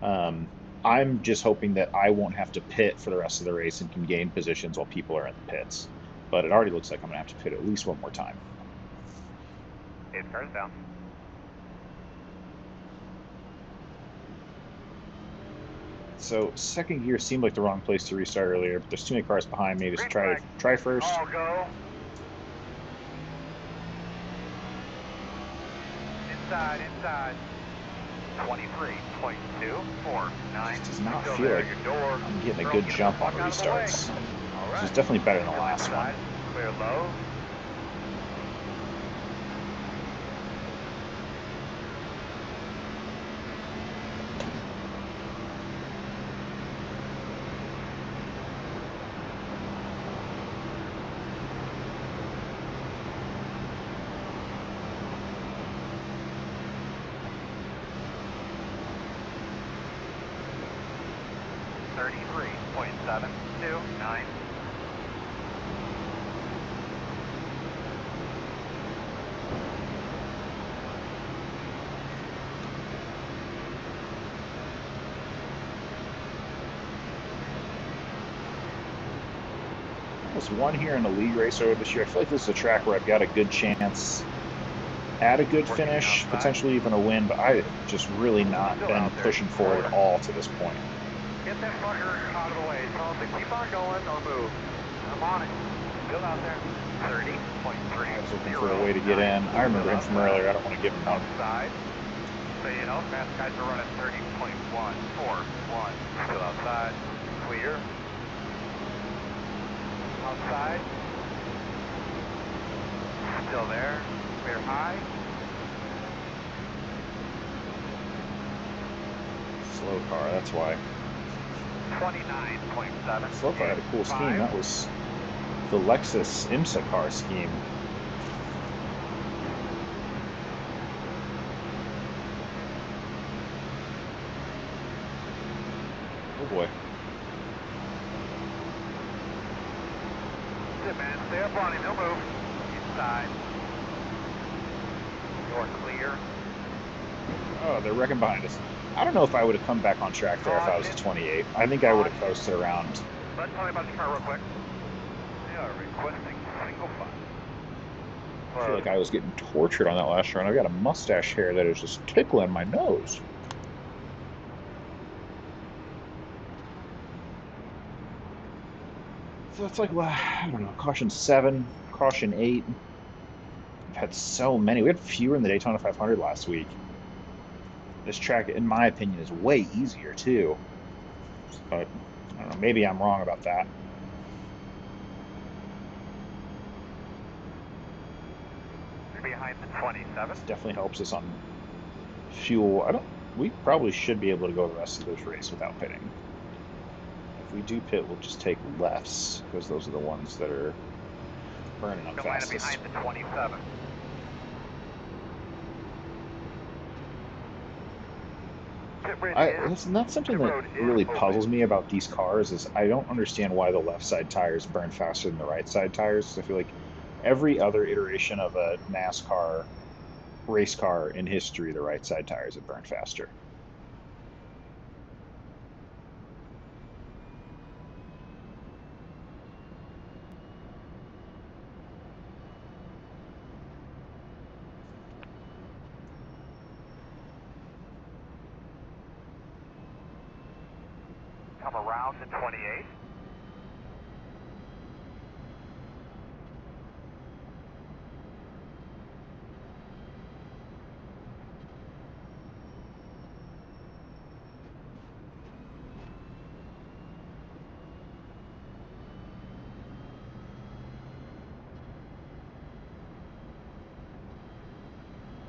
I'm just hoping that I won't have to pit for the rest of the race and can gain positions while people are in the pits. But it already looks like I'm going to have to pit at least one more time. 8 cars down. So second gear seemed like the wrong place to restart earlier, but there's too many cars behind me. Just try first. All go. Inside. 23.249. Does not feel like I'm getting a good jump on restarts. This is definitely better than the last one. Clear low. There's one here in the league race over this year. I feel like this is a track where I've got a good chance at a good finish, potentially even a win, but I just really not been pushing forward at all to this point. Get that fucker out of the way. Tell him to keep on going, don't move. I'm on it. Still out there. 30.3. I was looking for a way to get in. I remember him from earlier. I don't want to give him one. Outside. So, you know, fast guys are running 30.141. Still outside. Clear. Outside. Still there. Clear high. Slow car, that's why. 29.7. Slow car had a cool scheme. That was the Lexus IMSA car scheme. Oh boy. Sit, man. Stay up on him. He'll move. Inside. You're clear. Oh, they're wrecking behind us. I don't know if I would have come back on track there if I was a 28. I think I would have coasted around. Let's tell me about your car real quick. They are requesting single file. I feel like I was getting tortured on that last run. I've got a mustache hair that is just tickling my nose. So it's like, I don't know, caution 7, caution 8. We've had so many. We had fewer in the Daytona 500 last week. This track, in my opinion, is way easier, too. But, I don't know, maybe I'm wrong about that. Behind the 27. This definitely helps us on fuel. We probably should be able to go the rest of this race without pitting. If we do pit, we'll just take lefts, because those are the ones that are burning up fastest. Behind the 27. That's something that really puzzles me about these cars is I don't understand why the left side tires burn faster than the right side tires. I feel like every other iteration of a NASCAR race car in history, the right side tires have burned faster. come around to 28.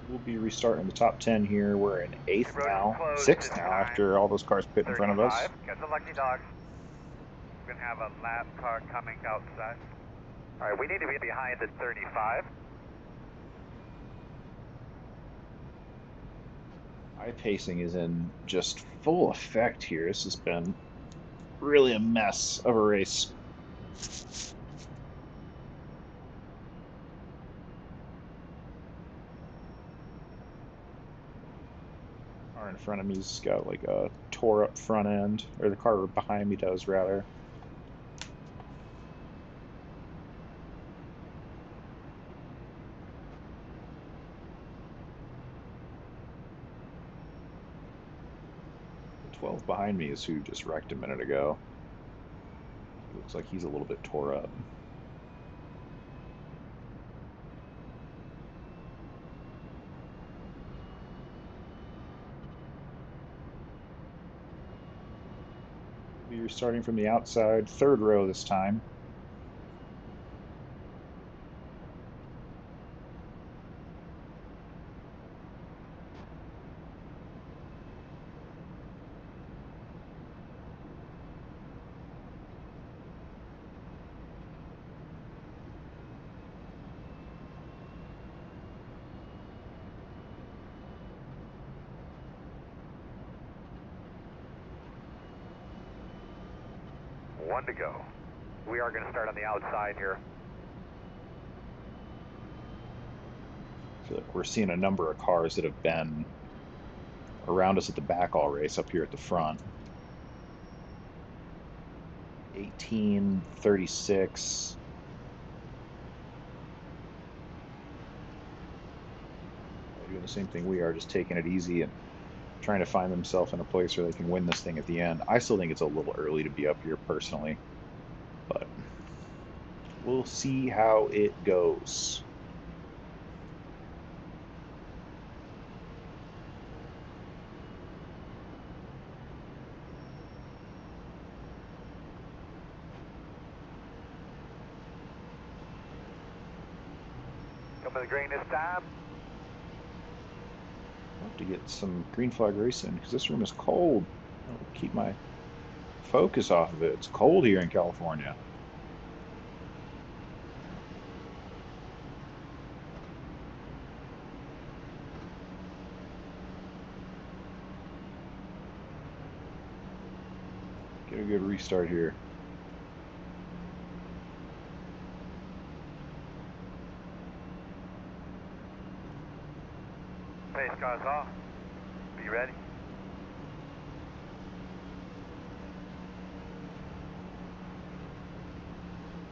We'll be restarting the top 10 here. We're in 8th now, 6th now after all those cars pit in front of us. Catch a lucky dog. We're going to have a lap car coming outside. All right, we need to be behind at 35. iPacing is in just full effect here. This has been really a mess of a race. Car in front of me's got like a tore up front end, or the car behind me does rather. The 12 behind me is who just wrecked a minute ago. It looks like he's a little bit tore up. We're starting from the outside, 3rd row this time. One to go. We are going to start on the outside here. I feel like we're seeing a number of cars that have been around us at the back all race up here at the front. 18, 36. They're doing the same thing we are, just taking it easy and trying to find themselves in a place where they can win this thing at the end. I still think it's a little early to be up here personally, but we'll see how it goes. Come to the green this time. I'll have to get some green flag racing because this room is cold. I'll keep my focus off of it. It's cold here in California. Get a good restart here. Pace cars off. Be ready.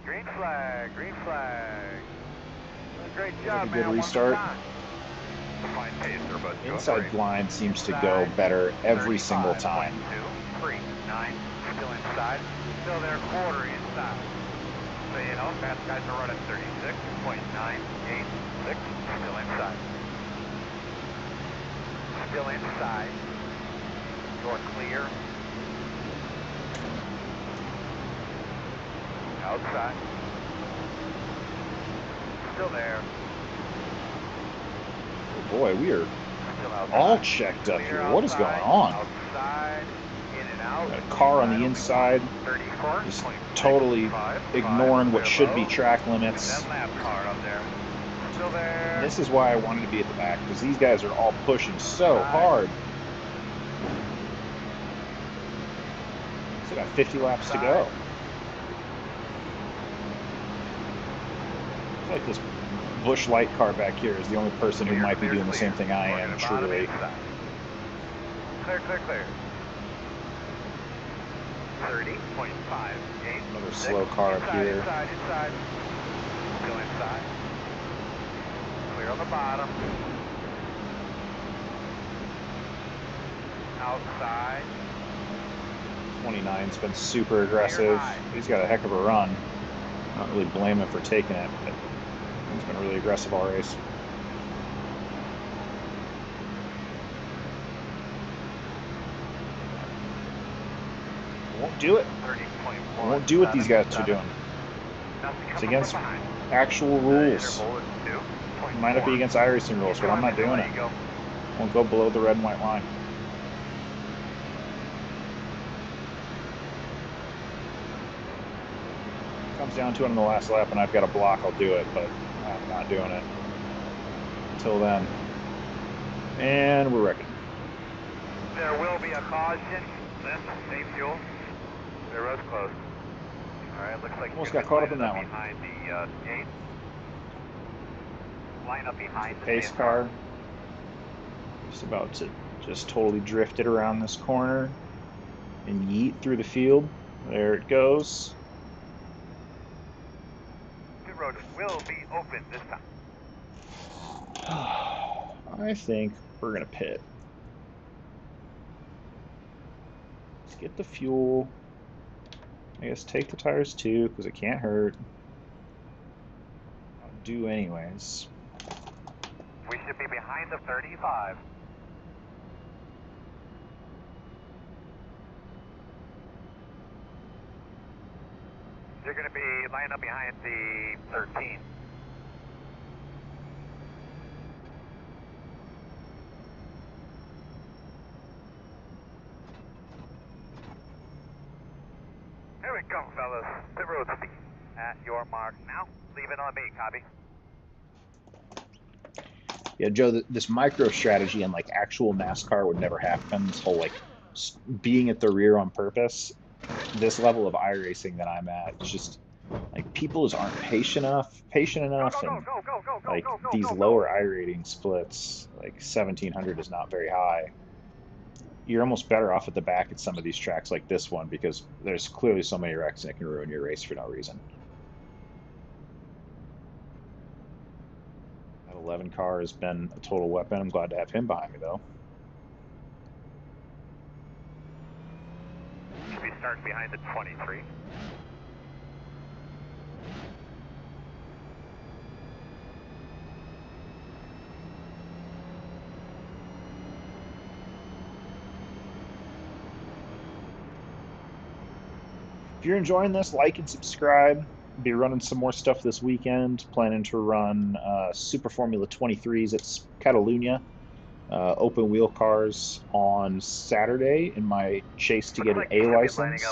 Green flag, green flag. Great job, a man. good restart. Fine pacer, but Inside blind seems to go better every single time. 3, 9, still inside. Still there, quarter inside. So, you know, fast guys are running 36.986. Still inside. Still inside. Door clear. Outside. Still there. Oh boy, we are all checked up here. What is going on? Outside, in and out. Got a car on the inside, just totally ignoring what should be track limits. That lap car up there. Still there. And this is why I wanted to be at the back, because these guys are all pushing so hard. Still got 50 laps to go. I feel like this Busch Light car back here is the only person who might be doing the same thing I am, truly. Clear, clear, clear. 30.58. Another slow car up here. Inside, inside. Still inside. Clear on the bottom. Outside. 29's been super aggressive. He's got a heck of a run. Not really blame him for taking it, but he's been really aggressive all race. Won't do it. Won't do what these guys are doing. It's against actual rules. It might not be against iRacing rules, but I'm not doing it. Won't go below the red and white line. Comes down to it on the last lap and I've got a block, I'll do it, but I'm not doing it until then. And we're wrecking. There will be a caution. Same fuel. The road's closed. Alright, looks like almost got caught up in that one. Behind the 8. Line up behind the pace car. Just about to just totally drift it around this corner and yeet through the field. There it goes. Pit road will be open this time. I think we're gonna pit. Let's get the fuel. I guess take the tires too, because it can't hurt. I'll do anyways. We should be behind the 35. You're going to be lined up behind the 13. Here we go, fellas. Pit road at your mark now. Leave it on me, copy. Yeah, Joe, this micro strategy in like actual NASCAR would never happen. This whole like being at the rear on purpose. This level of iRacing that I'm at, it's just like people just aren't patient enough, and like these lower iRating splits, like 1700 is not very high. You're almost better off at the back at some of these tracks like this one because there's clearly so many wrecks and it can ruin your race for no reason. That 11 car has been a total weapon. I'm glad to have him behind me though. Should be starting behind the 23. If you're enjoying this, like and subscribe. I'll be running some more stuff this weekend. Planning to run Super Formula 23s at Catalunya. Open wheel cars on Saturday in my chase to get an A license.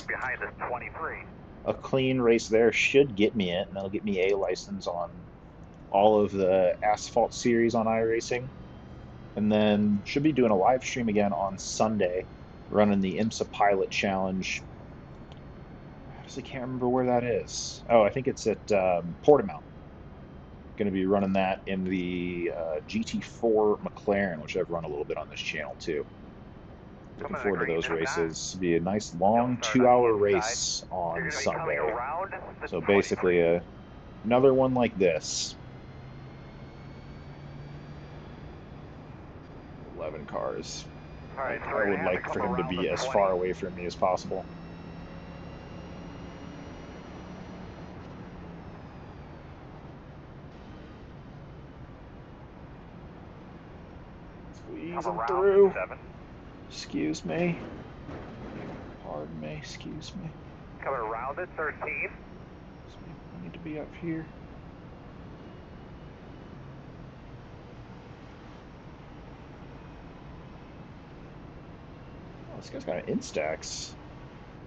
A clean race there should get me it, and that'll get me A license on all of the asphalt series on iRacing. And then should be doing a live stream again on Sunday, running the IMSA Pilot Challenge. I honestly can't remember where that is. Oh, I think it's at Portimao. Going to be running that in the GT4 McLaren, which I've run a little bit on this channel too. Looking forward to those races. It'll be a nice long 2-hour race on Sunday. So basically another one like this. 11 cars. I would like for him to be as far away from me as possible. Squeezing through. Excuse me. Pardon me. Excuse me. Coming around at 13. I need to be up here. Oh, this guy's got an Instax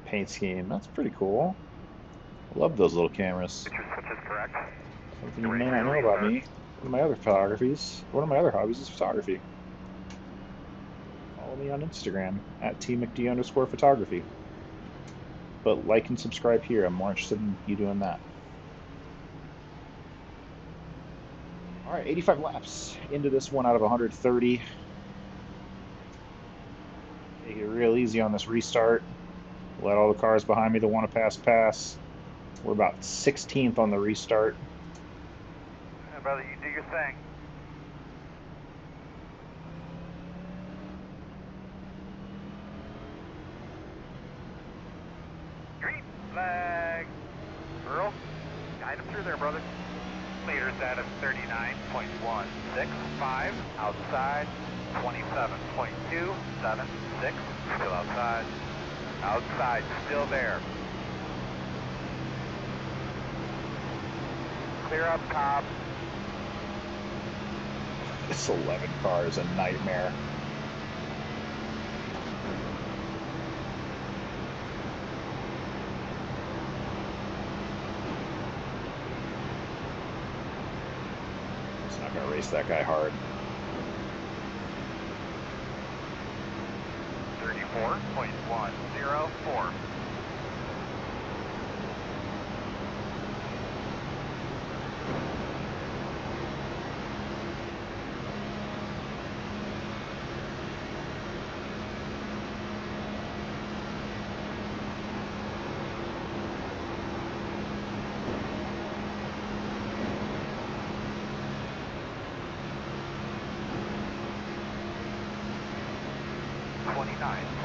paint scheme. That's pretty cool. I love those little cameras. Which is correct. Something you may not know about me. One of my other hobbies is photography. Follow me on Instagram at tmcd_photography. But like and subscribe here. I'm more interested in you doing that. All right, 85 laps into this one out of 130. Take it real easy on this restart. Let all the cars behind me that want to pass. We're about 16th on the restart. Hey, brother, you do your thing. outside, 27.276, still outside. Outside, still there. Clear up top. This 11 car is a nightmare. It's not going to race that guy hard. 34.104.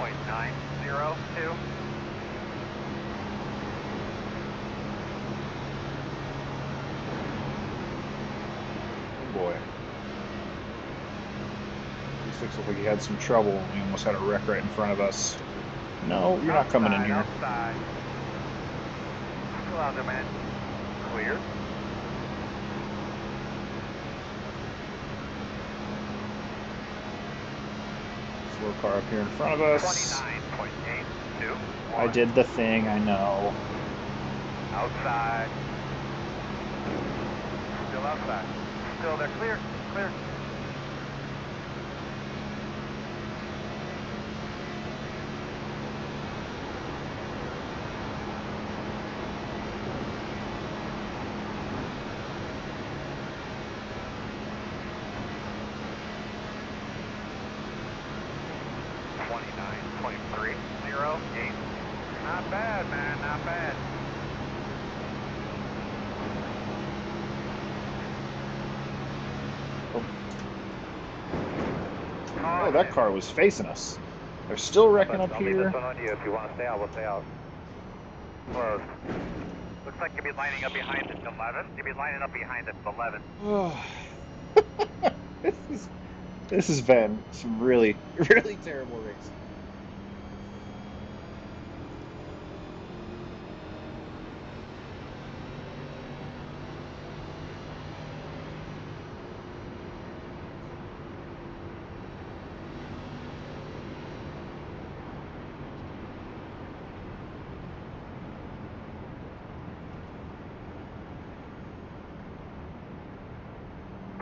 .902. Oh boy. This looks like he had some trouble and we almost had a wreck right in front of us. No, you're not coming in here. Outside. Still out there, man. Clear. Slow car up here in front of us. 29.821. I did the thing, I know. Outside. Still outside. Still there. Clear. Clear. .308. Not bad, man. Not bad. Oh, that car was facing us. They're still wrecking up I'll leave this here. one on you. If you want to stay out, we'll stay out. Close. Looks like you'll be lining up behind it, 11. You'll be lining up behind it, 11. This has been some really, really terrible racing.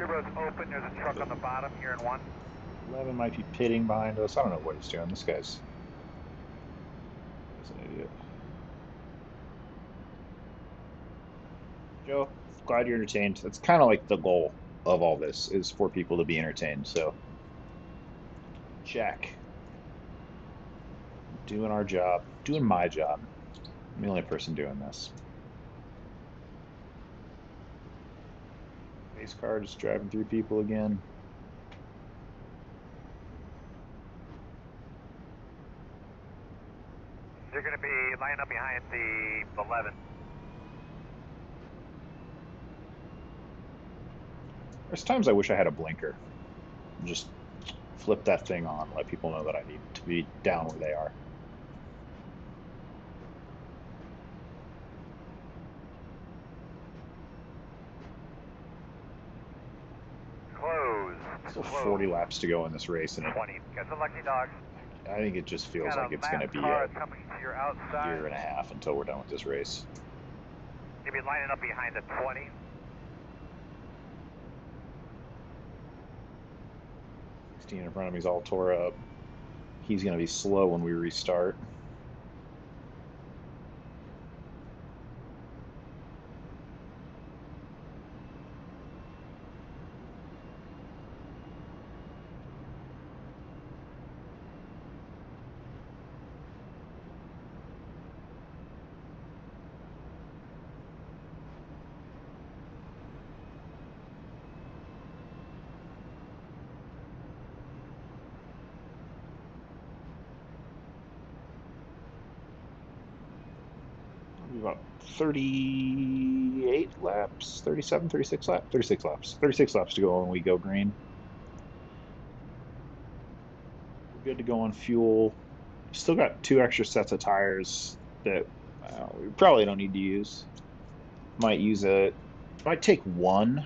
Road's open. There's a truck on the bottom here in 1. 11 might be pitting behind us. I don't know what he's doing. This guy's an idiot. Joe, glad you're entertained. That's kind of like the goal of all this, is for people to be entertained. So, check. Doing our job. Doing my job. I'm the only person doing this. Race car just driving through people again. You're going to be lining up behind the 11. There's times I wish I had a blinker. Just flip that thing on, let people know that I need to be down where they are. Still 40 laps to go in this race, and 20. Got the lucky dog. I think it just feels like it's going to be a year and a half until we're done with this race. You'll be lining up behind the 20. 16 in front of me is all tore up. He's going to be slow when we restart. About 38 laps, 37, 36 laps, 36 laps. 36 laps to go when we go green. We're good to go on fuel. Still got 2 extra sets of tires that we probably don't need to use. Might take one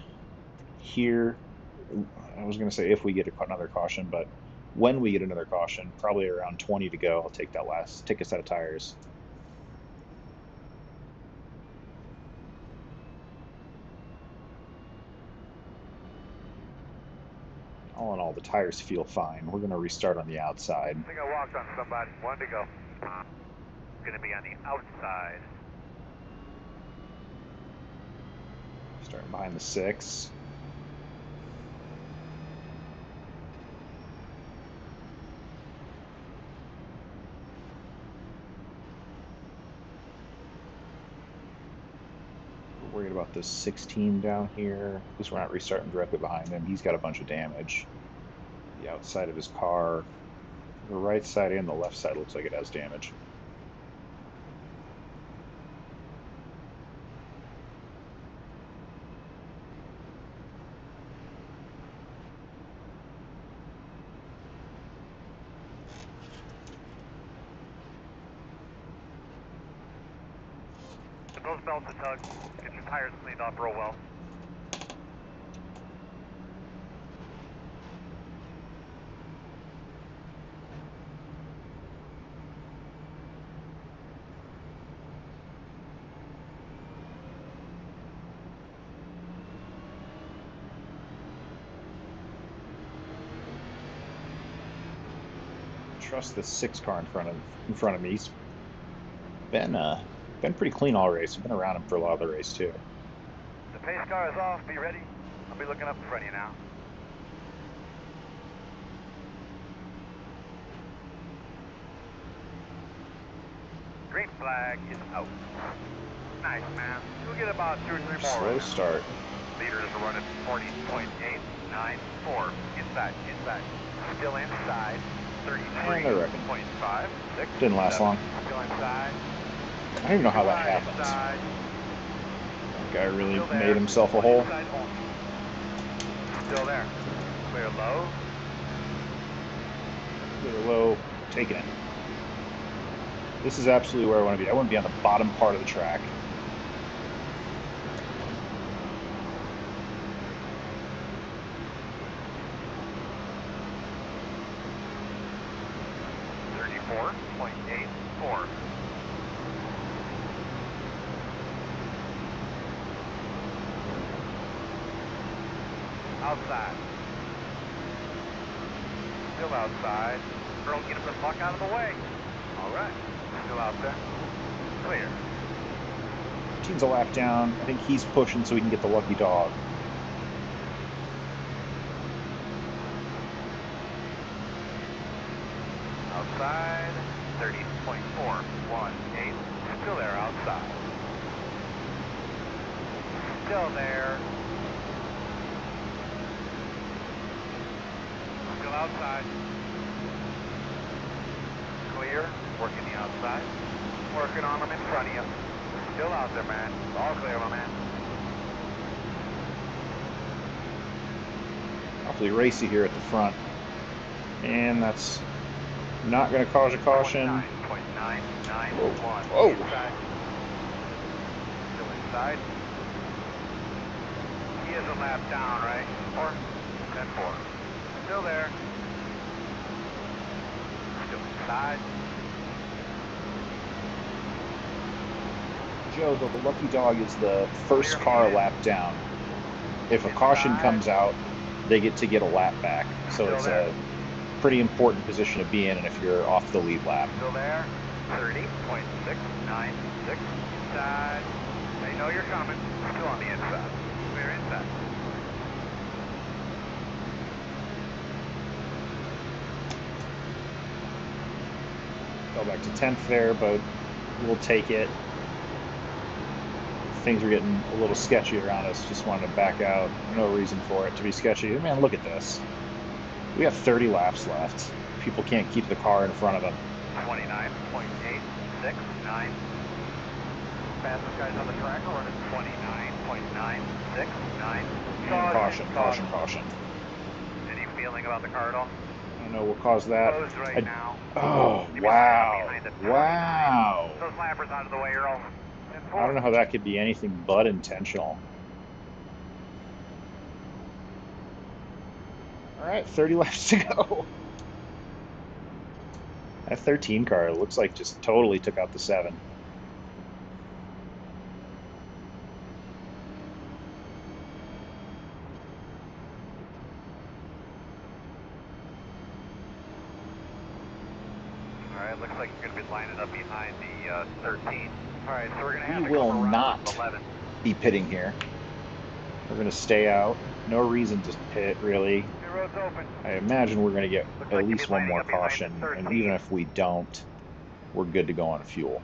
here. I was going to say if we get another caution, but when we get another caution, probably around 20 to go, I'll take a set of tires. All in all, the tires feel fine. We're going to restart on the outside. I think I walked on somebody. One to go. Going to be on the outside. Starting behind the 6. We're worried about this 16 down here because we're not restarting directly behind him. He's got a bunch of damage. The outside of his car, the right side and the left side looks like it has damage. Those belts are tugged. Get your tires cleaned off real well. Trust the 6 car in front of me. He's been pretty clean all race. I've been around him for a lot of the race too. The pace car is off. Be ready. I'll be looking up in front of you now. Green flag is out. Nice, man. You'll get about 2 or 3 more. Slow start. Leaders are running 40.894. Inside. Still inside. 33.5. Didn't last long. Still inside. I don't even know how that happens. That guy really made himself a hole. Still there. Clear low. Clear low. Taking it. This is absolutely where I want to be. I want to be on the bottom part of the track. .84. Outside. Still outside. Girl, get him the fuck out of the way. All right. Still out there. Clear. Team's a lap down. I think he's pushing so he can get the lucky dog. Outside. 30.418. Still there outside. Still there. Still outside. Clear. Working the outside. Working on them in front of you. Still out there, man. All clear, my man. Awfully racy here at the front. And that's not going to cause a caution. 9.991. Whoa. Inside. Still inside. He is a lap down, right? 10-4. Still there. Still inside. Joe, the lucky dog is the first car lap down. If a caution comes out, they get to get a lap back. So it's a pretty important position to be in, and if you're off the lead lap. Still there. 30.696. Inside. They know you're coming. Still on the inside. Clear inside. Fell back to 10th there, but we'll take it. Things are getting a little sketchy around us. Just wanted to back out. No reason for it to be sketchy. Man, look at this. We have 30 laps left. People can't keep the car in front of them. 29.869. Fastest guys on the track are running 29.969. Caution. Any feeling about the car at all? don't know what caused that. Closed right now. Oh, You'll be lining up wow. behind the 29. Wow. Those lappers out of the way, Earl. I don't know how that could be anything but intentional. All right, 30 laps to go. That 13 car looks like just totally took out the 7. All right, looks like you're going to be lining up behind the 13. All right, so we're going to have We to come will around not 11. be pitting here. We're going to stay out. No reason to pit, really. Your road's open. I imagine we're going to get Looks at like you'll least be one lining more up behind caution, the and 13. even if we don't, we're good to go on fuel.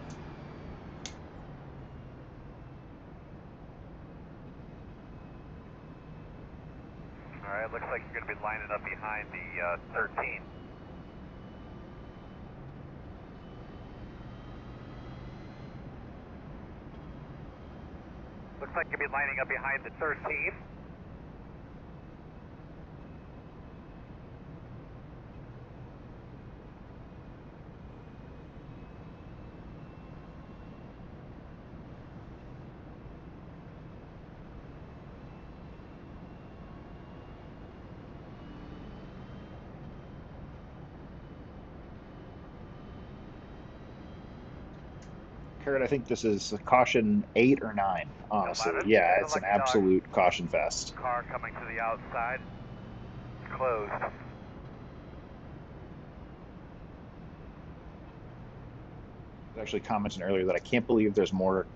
All right, looks like you're going to be lining up behind the 13. Looks like you'll be lining up behind the 13. Kurt, I think this is a caution 8 or 9, honestly. 11. Yeah, And it's an lucky dog. absolute caution fest. Car coming to the outside. It's closed. I was actually commenting earlier that I can't believe there's more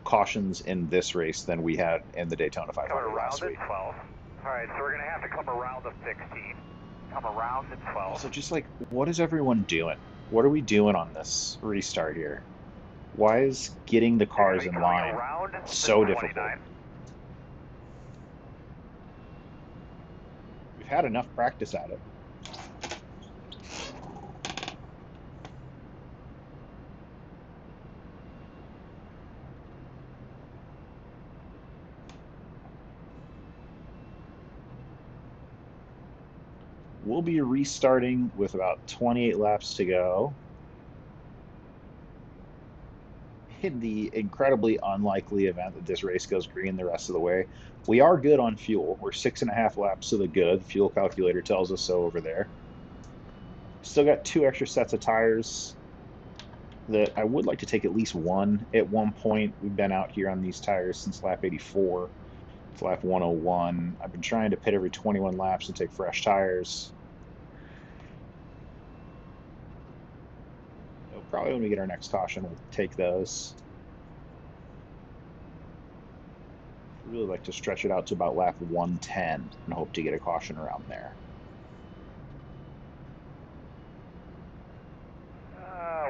cautions in this race than we had in the Daytona 500 Coming around last at week. 12. All right, so we're going to have to come around the 16. Come around at 12. Also, just like, what is everyone doing? What are we doing on this restart here? Why is getting the cars in line so difficult? We've had enough practice at it. We'll be restarting with about 28 laps to go. In the incredibly unlikely event that this race goes green the rest of the way, we are good on fuel. We're 6.5 laps to the good. The fuel calculator tells us so over there. Still got 2 extra sets of tires that I would like to take at least one at one point. We've been out here on these tires since lap 84. It's lap 101. I've been trying to pit every 21 laps and take fresh tires. So probably when we get our next caution, we'll take those. I'd really like to stretch it out to about lap 110 and hope to get a caution around there.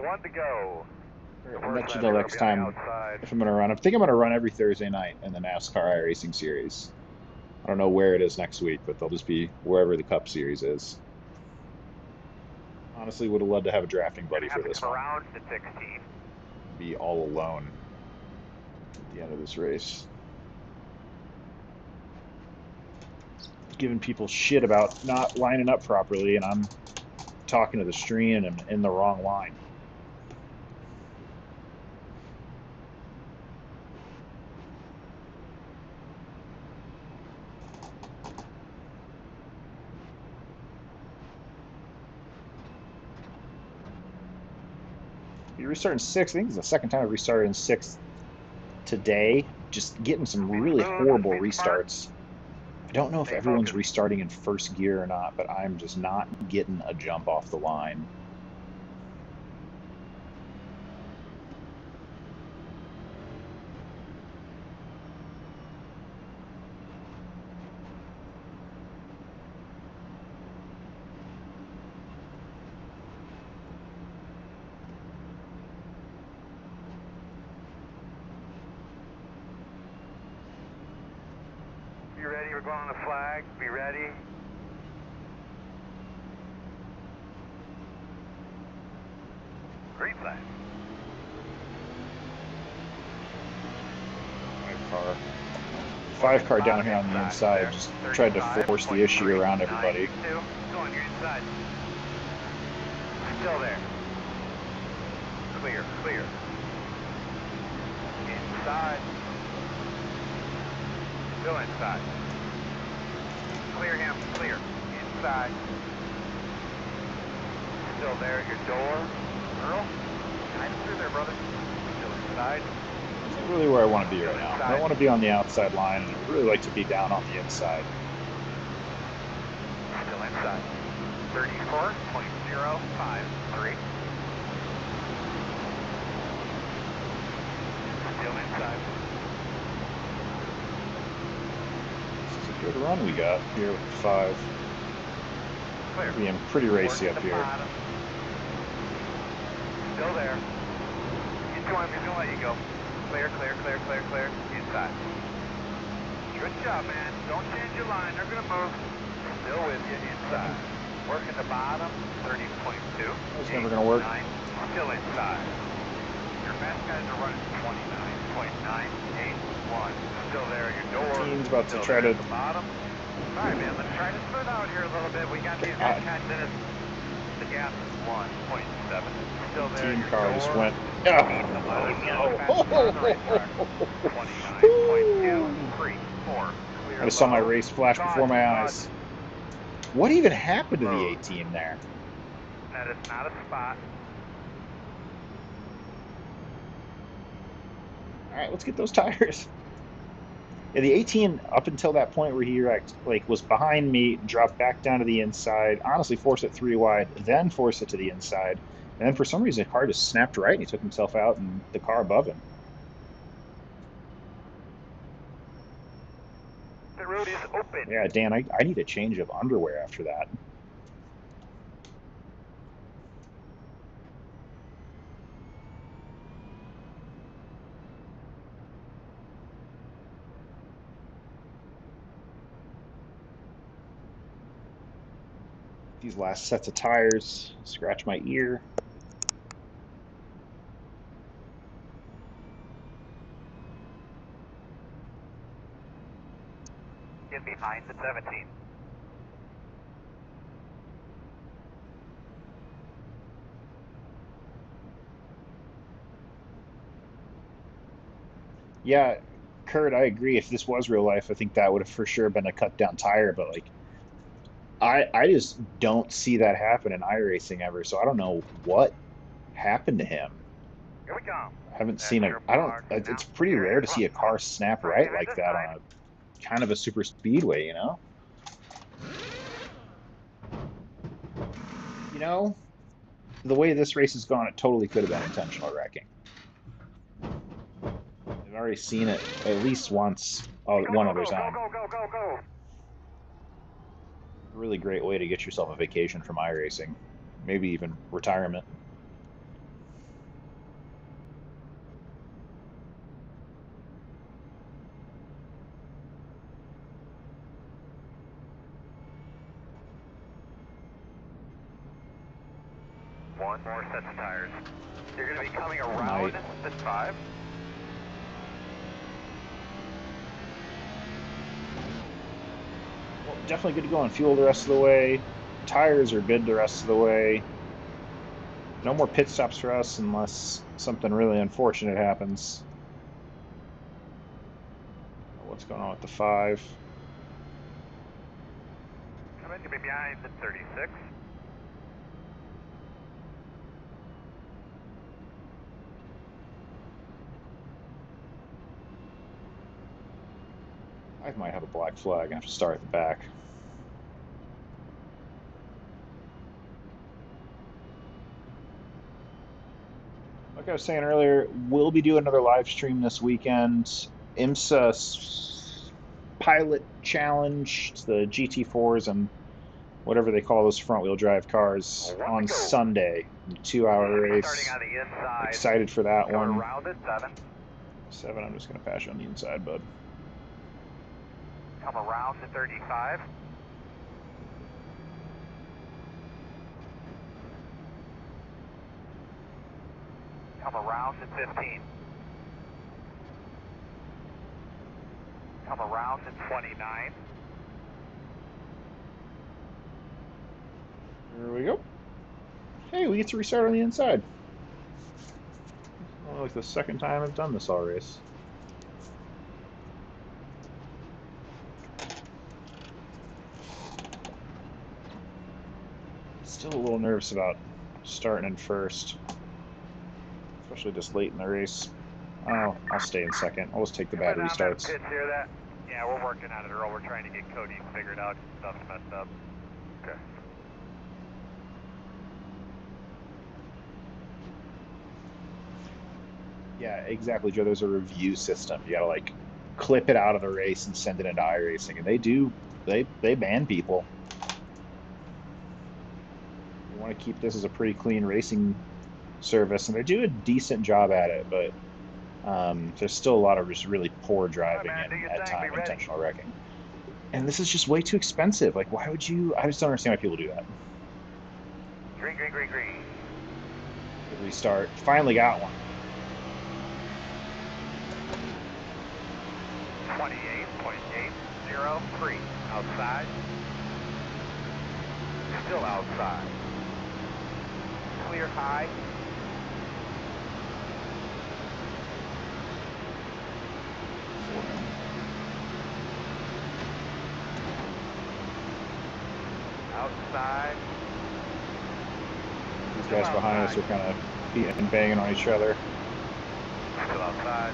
1 to go. I'll let you know next time if I'm going to run. I think I'm going to run every Thursday night in the NASCAR iRacing series. I don't know where it is next week, but they'll just be wherever the Cup Series is. Honestly, would have loved to have a drafting buddy for this one. Around the 16. Be all alone at the end of this race. Giving people shit about not lining up properly, and I'm talking to the screen and in the wrong line. You're restarting 6th. I think it's the second time I've restarted in 6th today. Just getting some really horrible restarts. I don't know if everyone's restarting in first gear or not, but I'm just not getting a jump off the line. Be ready, we're going on the flag. Be ready. Green flag. 5 car down here on the inside. Just tried to force the issue around everybody. Go on your inside. Still there. Clear, clear. Inside. Still inside. Clear him, clear. Inside. Still there at your door. Earl, nice through there, brother. Still inside. That's really where I want to be right now. I don't want to be on the outside line, and I'd really like to be down on the inside. Still inside. 34.053. Still inside. This is a good run we got here with the 5. Clear. Being pretty racy up here. Still there. He's going to let you go. Clear, clear, clear, clear, clear. Inside. Good job, man. Don't change your line. They're going to move. Still with you. Inside. Working the bottom. 30.2. That's never going to work. Still inside. Your fast guys are running 29.981. Still there at your door. Team's about to Still try to... at the bottom. All right, man. Let's try to smooth out here a little bit. We got the 10 minutes. The gas is 1.7. Still there. Team car just went. Oh, no. 29.234. I just saw my race flash before my eyes. What even happened to the 18 there? That is not a spot. All right, let's get those tires. Yeah, the 18 up until that point where he was behind me, dropped back down to the inside, honestly forced it 3 wide, then forced it to the inside, and then for some reason the car just snapped right and he took himself out and the car above him. The road is open. Yeah, Dan, I need a change of underwear after that. These last sets of tires, scratch my ear. Get behind the 17. Yeah, Kurt, I agree. If this was real life, I think that would have for sure been a cut down tire, but like I just don't see that happen in iRacing ever, so I don't know what happened to him. Here we go. I haven't seen it's pretty rare to see a car snap right like that on a kind of a super speedway, you know? You know, the way this race has gone, it totally could have been intentional wrecking. I've already seen it at least once, one other time. Go. Really great way to get yourself a vacation from iRacing, maybe even retirement. One more set of tires. You're going to be coming around the 5. Well, definitely good to go on fuel the rest of the way. Tires are good the rest of the way. No more pit stops for us unless something really unfortunate happens. What's going on with the 5? Coming to be behind the 36. I might have a black flag. I have to start at the back. Like I was saying earlier, we'll be doing another live stream this weekend. IMSA Pilot Challenge, it's the GT4s and whatever they call those front-wheel drive cars on Sunday. A 2-hour race. On the inside. Excited for that one. Around at 7. 7, I'm just going to pass you on the inside, bud. Come around to 35. Come around to 15. Come around to 29. Here we go. Hey, we get to restart on the inside. Well, like the second time I've done this all race. Still a little nervous about starting in first, especially this late in the race. Oh, I'll stay in second. I'll just take the bad restarts. Yeah, we're working on it, Earl. We're trying to get Cody figured out. Stuff's messed up. Okay. Yeah, exactly, Joe. There's a review system. You gotta like clip it out of the race and send it into iRacing, and they ban people. You want to keep this as a pretty clean racing service, and they do a decent job at it, but there's still a lot of just really poor driving and at time intentional wrecking. And this is just way too expensive. Like, why would you? I just don't understand why people do that. Green, green, green, green. Good restart. Finally got one. 28.803. Outside. Still outside. Clear high. Outside. These guys behind us are kind of beating and banging on each other. Still outside.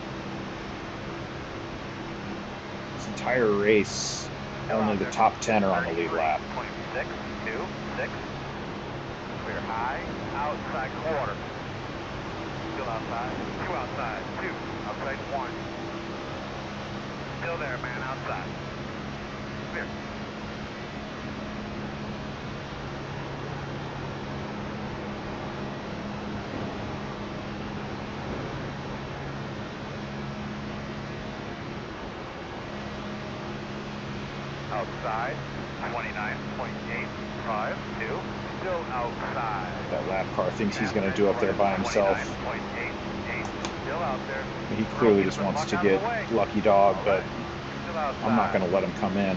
This entire race, only the top 10 are on the lead lap. 26, 2, 6. Clear high. Outside quarter. Still outside. 2 outside. 2. Outside 1. Still there, man. Outside. Clear. Outside, 29.852, still outside. That lap car thinks he's going to do up there by himself. 29.88, still out there. He clearly just wants to get lucky dog, but I'm not going to let him come in.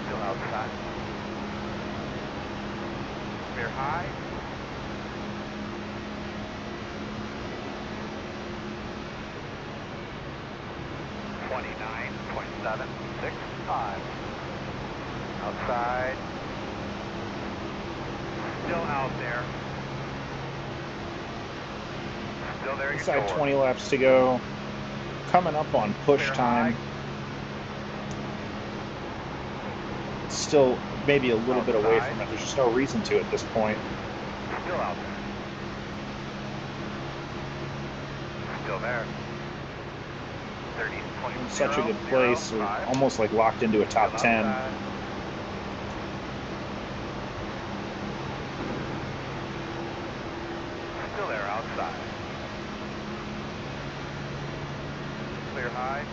Still outside. Clear high. .765. Outside. Still out there. Still there. Inside 20 laps to go. Coming up on push time. It's still maybe a little bit away from it. There's just no reason to at this point. Still out there. Still there. In such a good place, we're almost like locked into a top 10. Still there, outside. Clear high.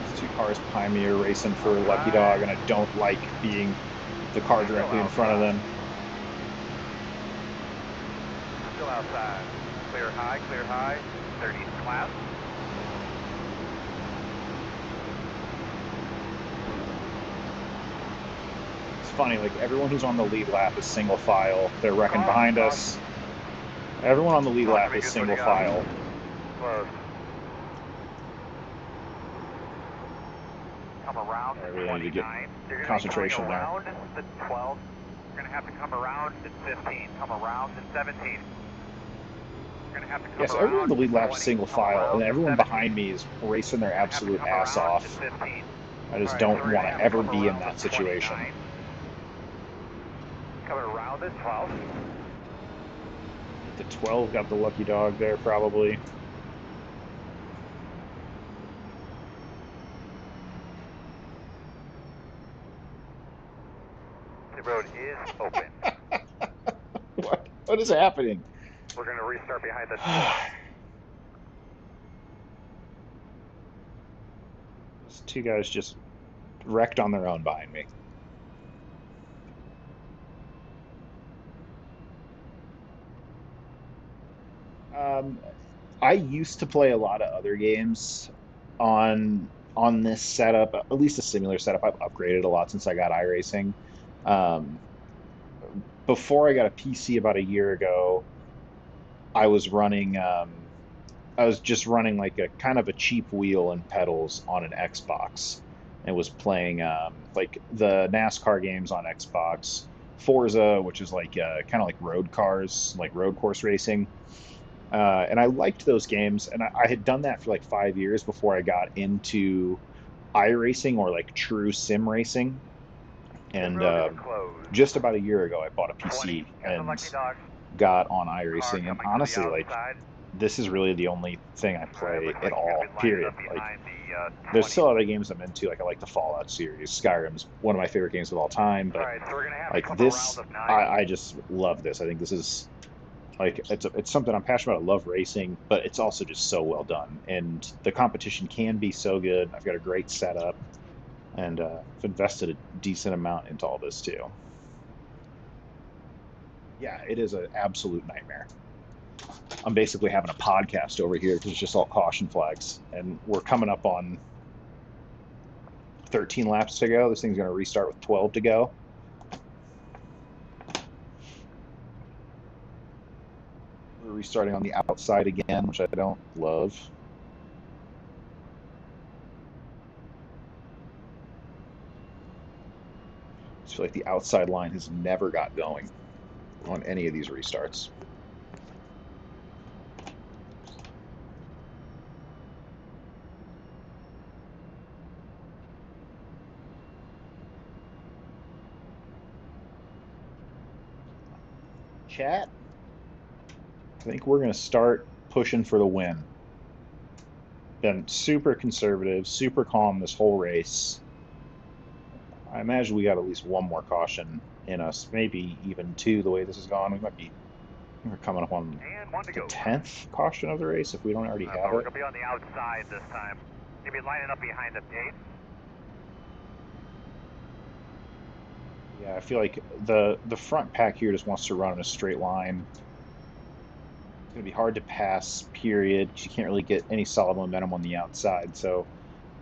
These two cars behind me are racing for lucky dog, and I don't like being the car directly in front of them. Outside. Clear high, 30 class. It's funny, like everyone who's on the lead lap is single file. They're wrecking behind us. Everyone on the lead lap is single file. Close. Come around I to really need to 29. get concentration there. Around the 12. You're going to have to come around to 15. Come around to 17. Yes, everyone on the lead lap is single file, and everyone behind me is racing their absolute ass off. I just don't want to ever be in that situation. Coming around at 12. The 12 got the lucky dog there, probably. The road is open. What is happening? We're going to restart behind the These two guys just wrecked on their own behind me. I used to play a lot of other games on this setup, at least a similar setup. I've upgraded a lot since I got iRacing. Um, Before I got a PC about a year ago, I was running I was just running like a kind of a cheap wheel and pedals on an Xbox and was playing like the NASCAR games on Xbox, Forza, which is like kind of like road cars, like road course racing. And I liked those games, and I had done that for like 5 years before I got into iRacing or like true sim racing. Pit And road is closed. just about a year ago, I bought a 20. PC Got the and lucky dog. got on Car iRacing. And coming to the honestly, like outside. this is really the only thing I All right, play looks at like you're all, going to be lining period. up Like behind the there's 20. still other games I'm into. Like I like the Fallout series. Skyrim's one of my favorite games of all time, All but right, so we're going to have a like couple rounds this, of 9. I just love this. I think this is like it's something I'm passionate about. I love racing, but it's also just so well done, and the competition can be so good. I've got a great setup, and I've invested a decent amount into all this too. Yeah, it is an absolute nightmare. I'm basically having a podcast over here because it's just all caution flags, and we're coming up on 13 laps to go. This thing's going to restart with 12 to go. We're restarting on the outside again, which I don't love. I feel like the outside line has never got going on any of these restarts. Chat, I think we're going to start pushing for the win. Been super conservative, super calm this whole race. I imagine we got at least one more caution in us, maybe even two the way this has gone. We're coming up on the 10th caution of the race if we don't already have We're it. going to be on the outside this time. You'll be lining up behind the gate. Yeah, I feel like the front pack here just wants to run in a straight line. It's going to be hard to pass, period, because you can't really get any solid momentum on the outside. So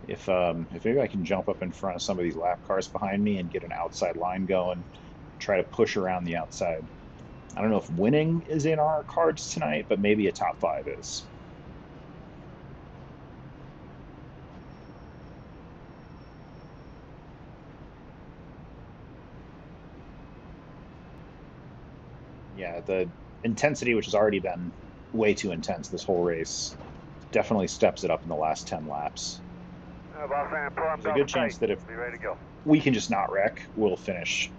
if maybe I can jump up in front of some of these lap cars behind me and get an outside line going, try to push around the outside. I don't know if winning is in our cards tonight, but maybe a top 5 is. Yeah, the intensity, which has already been way too intense this whole race, definitely steps it up in the last 10 laps. There's a good chance that if we can just not wreck, we'll finish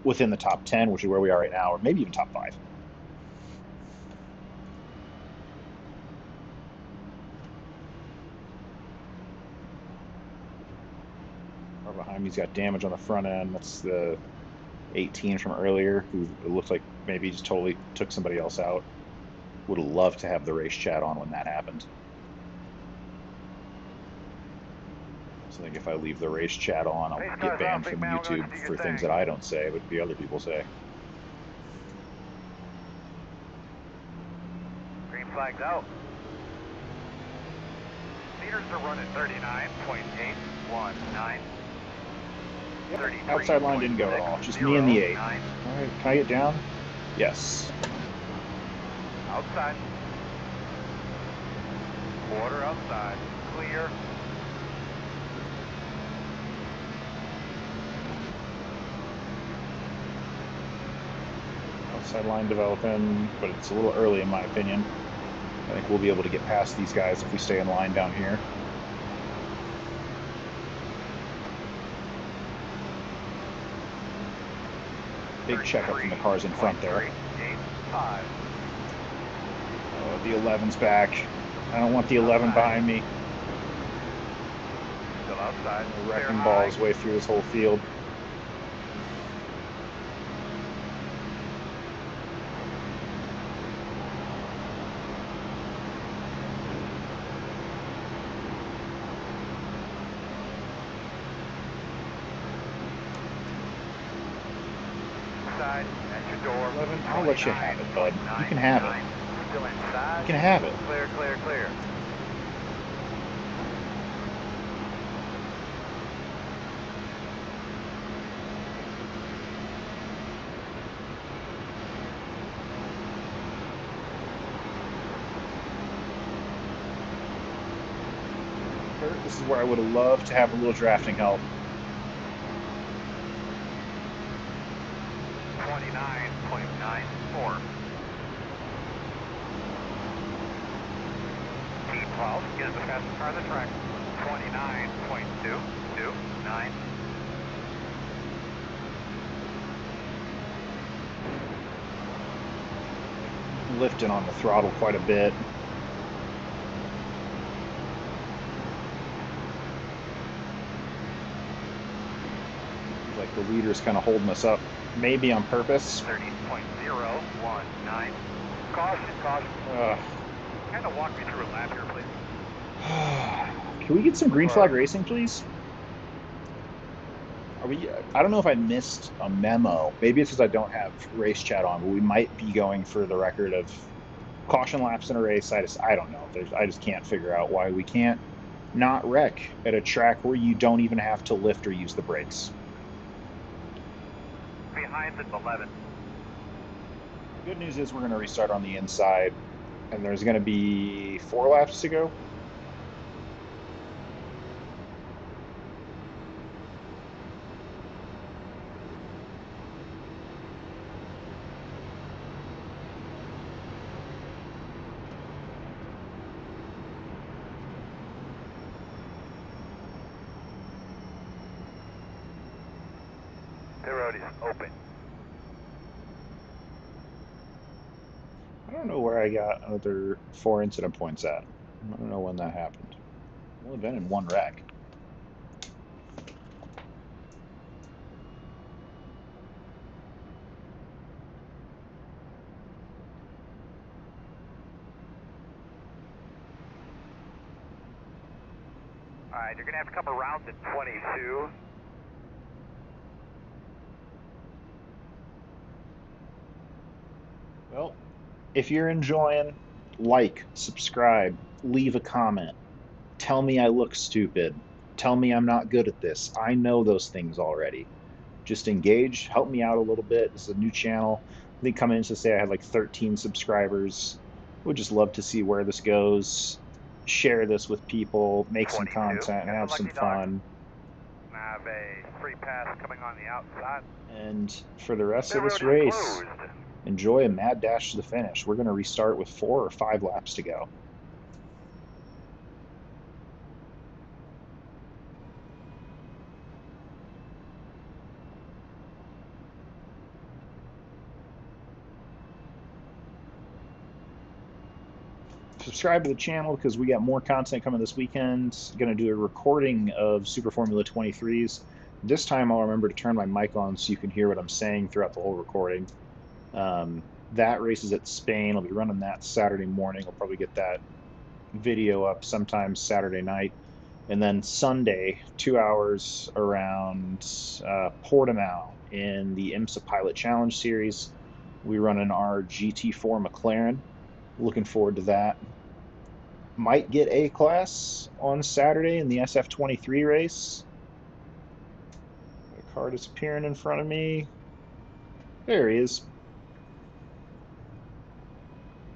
within the top 10, which is where we are right now, or maybe even top 5. Car behind me's got damage on the front end. That's the 18 from earlier, who it looks like maybe just totally took somebody else out. Would have loved to have the race chat on when that happened. I think if I leave the race chat on, I'll get banned from YouTube for things that I don't say, but the other people say. Green flag's out. Meters are running 39.819. Yep, outside line didn't go at all. Just me and the 8. All right, can I get down? Yes. Outside. Quarter outside. Clear. Outside line developing, but it's a little early in my opinion. I think we'll be able to get past these guys if we stay in line down here. Big checkup from the cars in front there. Oh, the 11's back. I don't want the 11 behind me. Still outside. The wrecking ball his way through this whole field. At your door. 11, I'll let you have it, bud. You can have it. Still inside. You can have it. Clear, clear, clear. Kurt, this is where I would have loved to have a little drafting help. 29.94. T12, get the fastest car on the track. 29.229. Lifting on the throttle quite a bit. Like the leader's kind of holding us up, maybe on purpose. 30.019. Caution, caution. Kind of walk me through a lap here, please. Can we get some green flag racing, please? Are we? I don't know if I missed a memo. Maybe it's because I don't have race chat on, but we might be going for the record of caution laps in a race. I don't know. I just can't figure out why we can't not wreck at a track where you don't even have to lift or use the brakes. Behind is 11. The good news is we're going to restart on the inside, and there's going to be 4 laps to go. The road is open. I don't know where I got another 4 incident points at. I don't know when that happened. I've only been in 1 wreck. Alright, you're going to have to come around to 22. Well, if you're enjoying, like, subscribe, leave a comment. Tell me I look stupid. Tell me I'm not good at this. I know those things already. Just engage, help me out a little bit. This is a new channel. I think coming in to say I had like 13 subscribers. Would just love to see where this goes. Share this with people, make some content, and have some fun. I have a free pass coming on the outside. And for the rest of this race, enjoy a mad dash to the finish. We're going to restart with 4 or 5 laps to go. Subscribe to the channel because we got more content coming this weekend. Going to do a recording of Super Formula 23s. This time I'll remember to turn my mic on so you can hear what I'm saying throughout the whole recording. That race is at Spain. I'll be running that Saturday morning. I'll probably get that video up sometime Saturday night. And then Sunday, 2 hours around Portimao in the IMSA Pilot Challenge Series. We run an our GT4 McLaren. Looking forward to that. Might get A class on Saturday in the SF23 race. A car disappearing in front of me. There he is.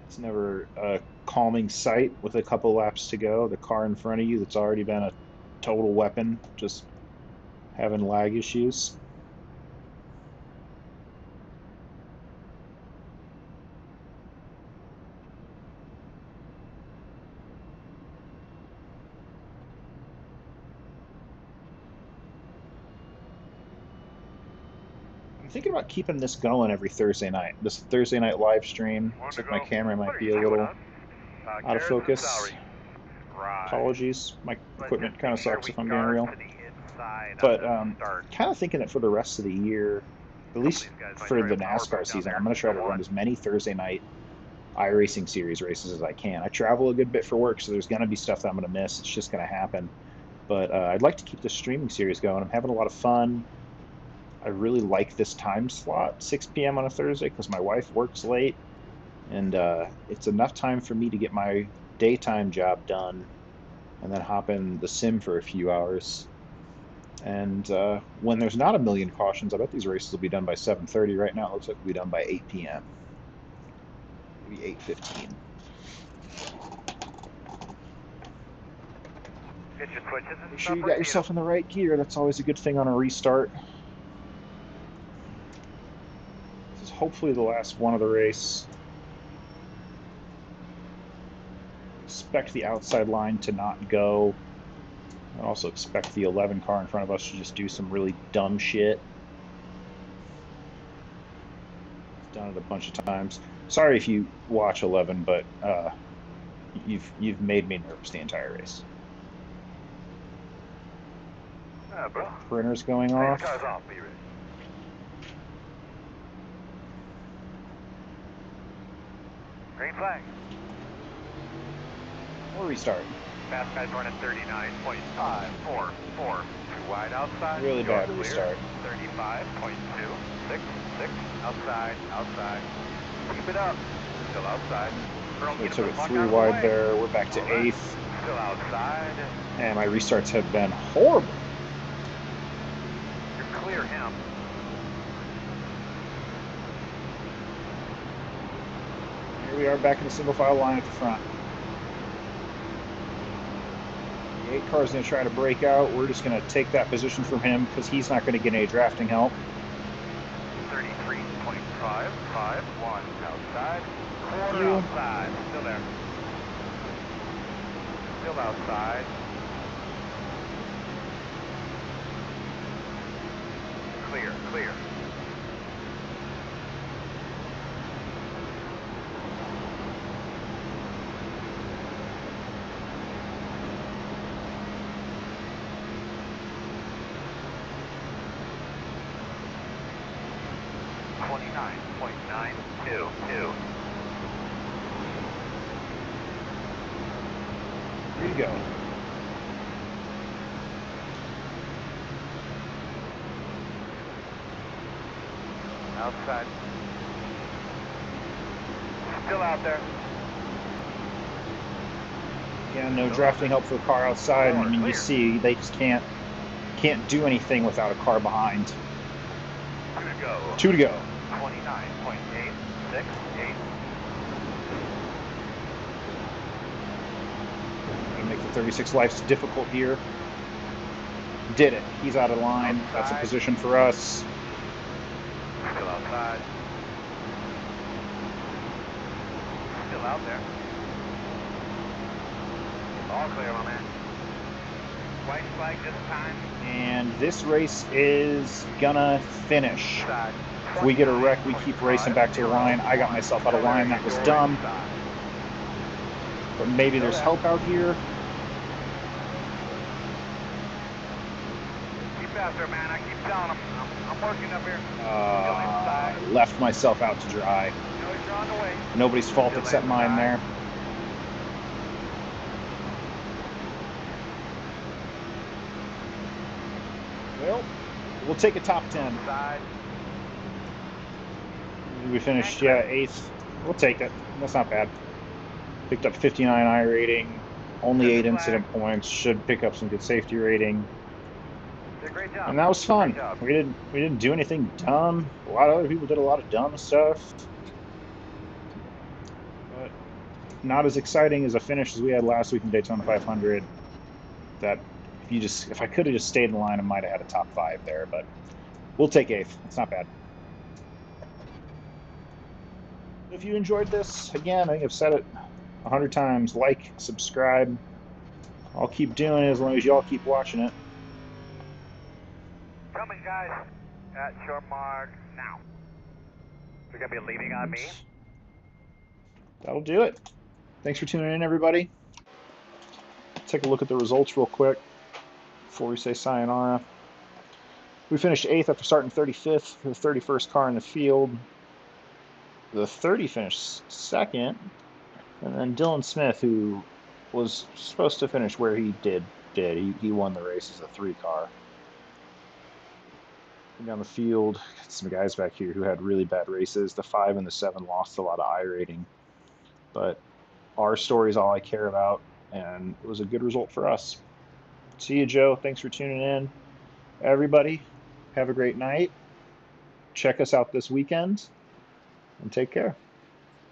It's never a calming sight with a couple laps to go. The car in front of you that's already been a total weapon, just having lag issues. I'm thinking about keeping this going every Thursday night. This Thursday night live stream. Looks like my camera might be a little out of focus. Apologies. My equipment kind of sucks if I'm being real. But kind of thinking it for the rest of the year, at least for the NASCAR season, I'm going to try to run as many Thursday night iRacing series races as I can. I travel a good bit for work, so there's going to be stuff that I'm going to miss. It's just going to happen. But I'd like to keep the streaming series going. I'm having a lot of fun. I really like this time slot, 6 p.m. on a Thursday, because my wife works late, and it's enough time for me to get my daytime job done and then hop in the sim for a few hours. And when there's not a million cautions, I bet these races will be done by 7:30. Right now, it looks like we'll be done by 8 p.m. Maybe 8:15. Get your switches and Make stuff. sure you got yourself in the right gear. That's always a good thing on a restart. This is hopefully the last one of the race. Expect the outside line to not go. I also expect the 11 car in front of us to just do some really dumb shit. It's done it a bunch of times. Sorry if you watch 11, but you've made me nervous the entire race. Bro. Printer's going off. Car's off. Be ready. Green flag. We'll restart. Fast guy's running 39.544. Too wide outside. Really bad restart. 35.266 outside. Outside. Keep it up. Still outside. We took it 3 wide there. We're back to 8th. Still outside. And my restarts have been horrible. You're clear him. Here we are back in the single file line at the front. The 8 car's going to try to break out. We're just going to take that position from him because he's not going to get any drafting help. 33.551 outside. Quarter outside. Still there. Still outside. Clear, clear. Here you go. Outside. Still out there. Yeah, no drafting help for the car outside. I mean, you see, they just can't do anything without a car behind. 2 to go. 2 to go. 29.868. Gonna make the 36 lives difficult here. Did it. He's out of line. That's a position for us. Still outside. Still out there. All clear, my man. White flag this time. And this race is gonna finish. If we get a wreck, we keep racing back to the line. I got myself out of line. That was dumb. But maybe there's help out here. Keep faster, man. I keep telling him. I'm working up here. Left myself out to dry. Nobody's fault except mine there. Well, we'll take a top 10. We finished, yeah, 8th. We'll take it. That's not bad. Picked up 59 iRating. Only 8 incident points. Should pick up some good safety rating. And that was fun. We didn't do anything dumb. A lot of other people did a lot of dumb stuff. But not as exciting as a finish as we had last week in Daytona 500. That if I could have just stayed in line, I might have had a top 5 there, but we'll take 8th. It's not bad. If you enjoyed this, again, I think I've said it 100 times, like, subscribe. I'll keep doing it as long as y'all keep watching it. Coming, guys, at your mark now. They're going to be leaning on me. That'll do it. Thanks for tuning in, everybody. Take a look at the results real quick before we say sayonara. We finished 8th after starting 35th, the 31st car in the field. The 30 finished 2nd, and then Dylan Smith, who was supposed to finish where he did. He won the race as a 3 car. Down the field, got some guys back here who had really bad races. The 5 and the 7 lost a lot of iRating, but our story is all I care about, and it was a good result for us. See you, Joe. Thanks for tuning in. Everybody, have a great night. Check us out this weekend, and take care.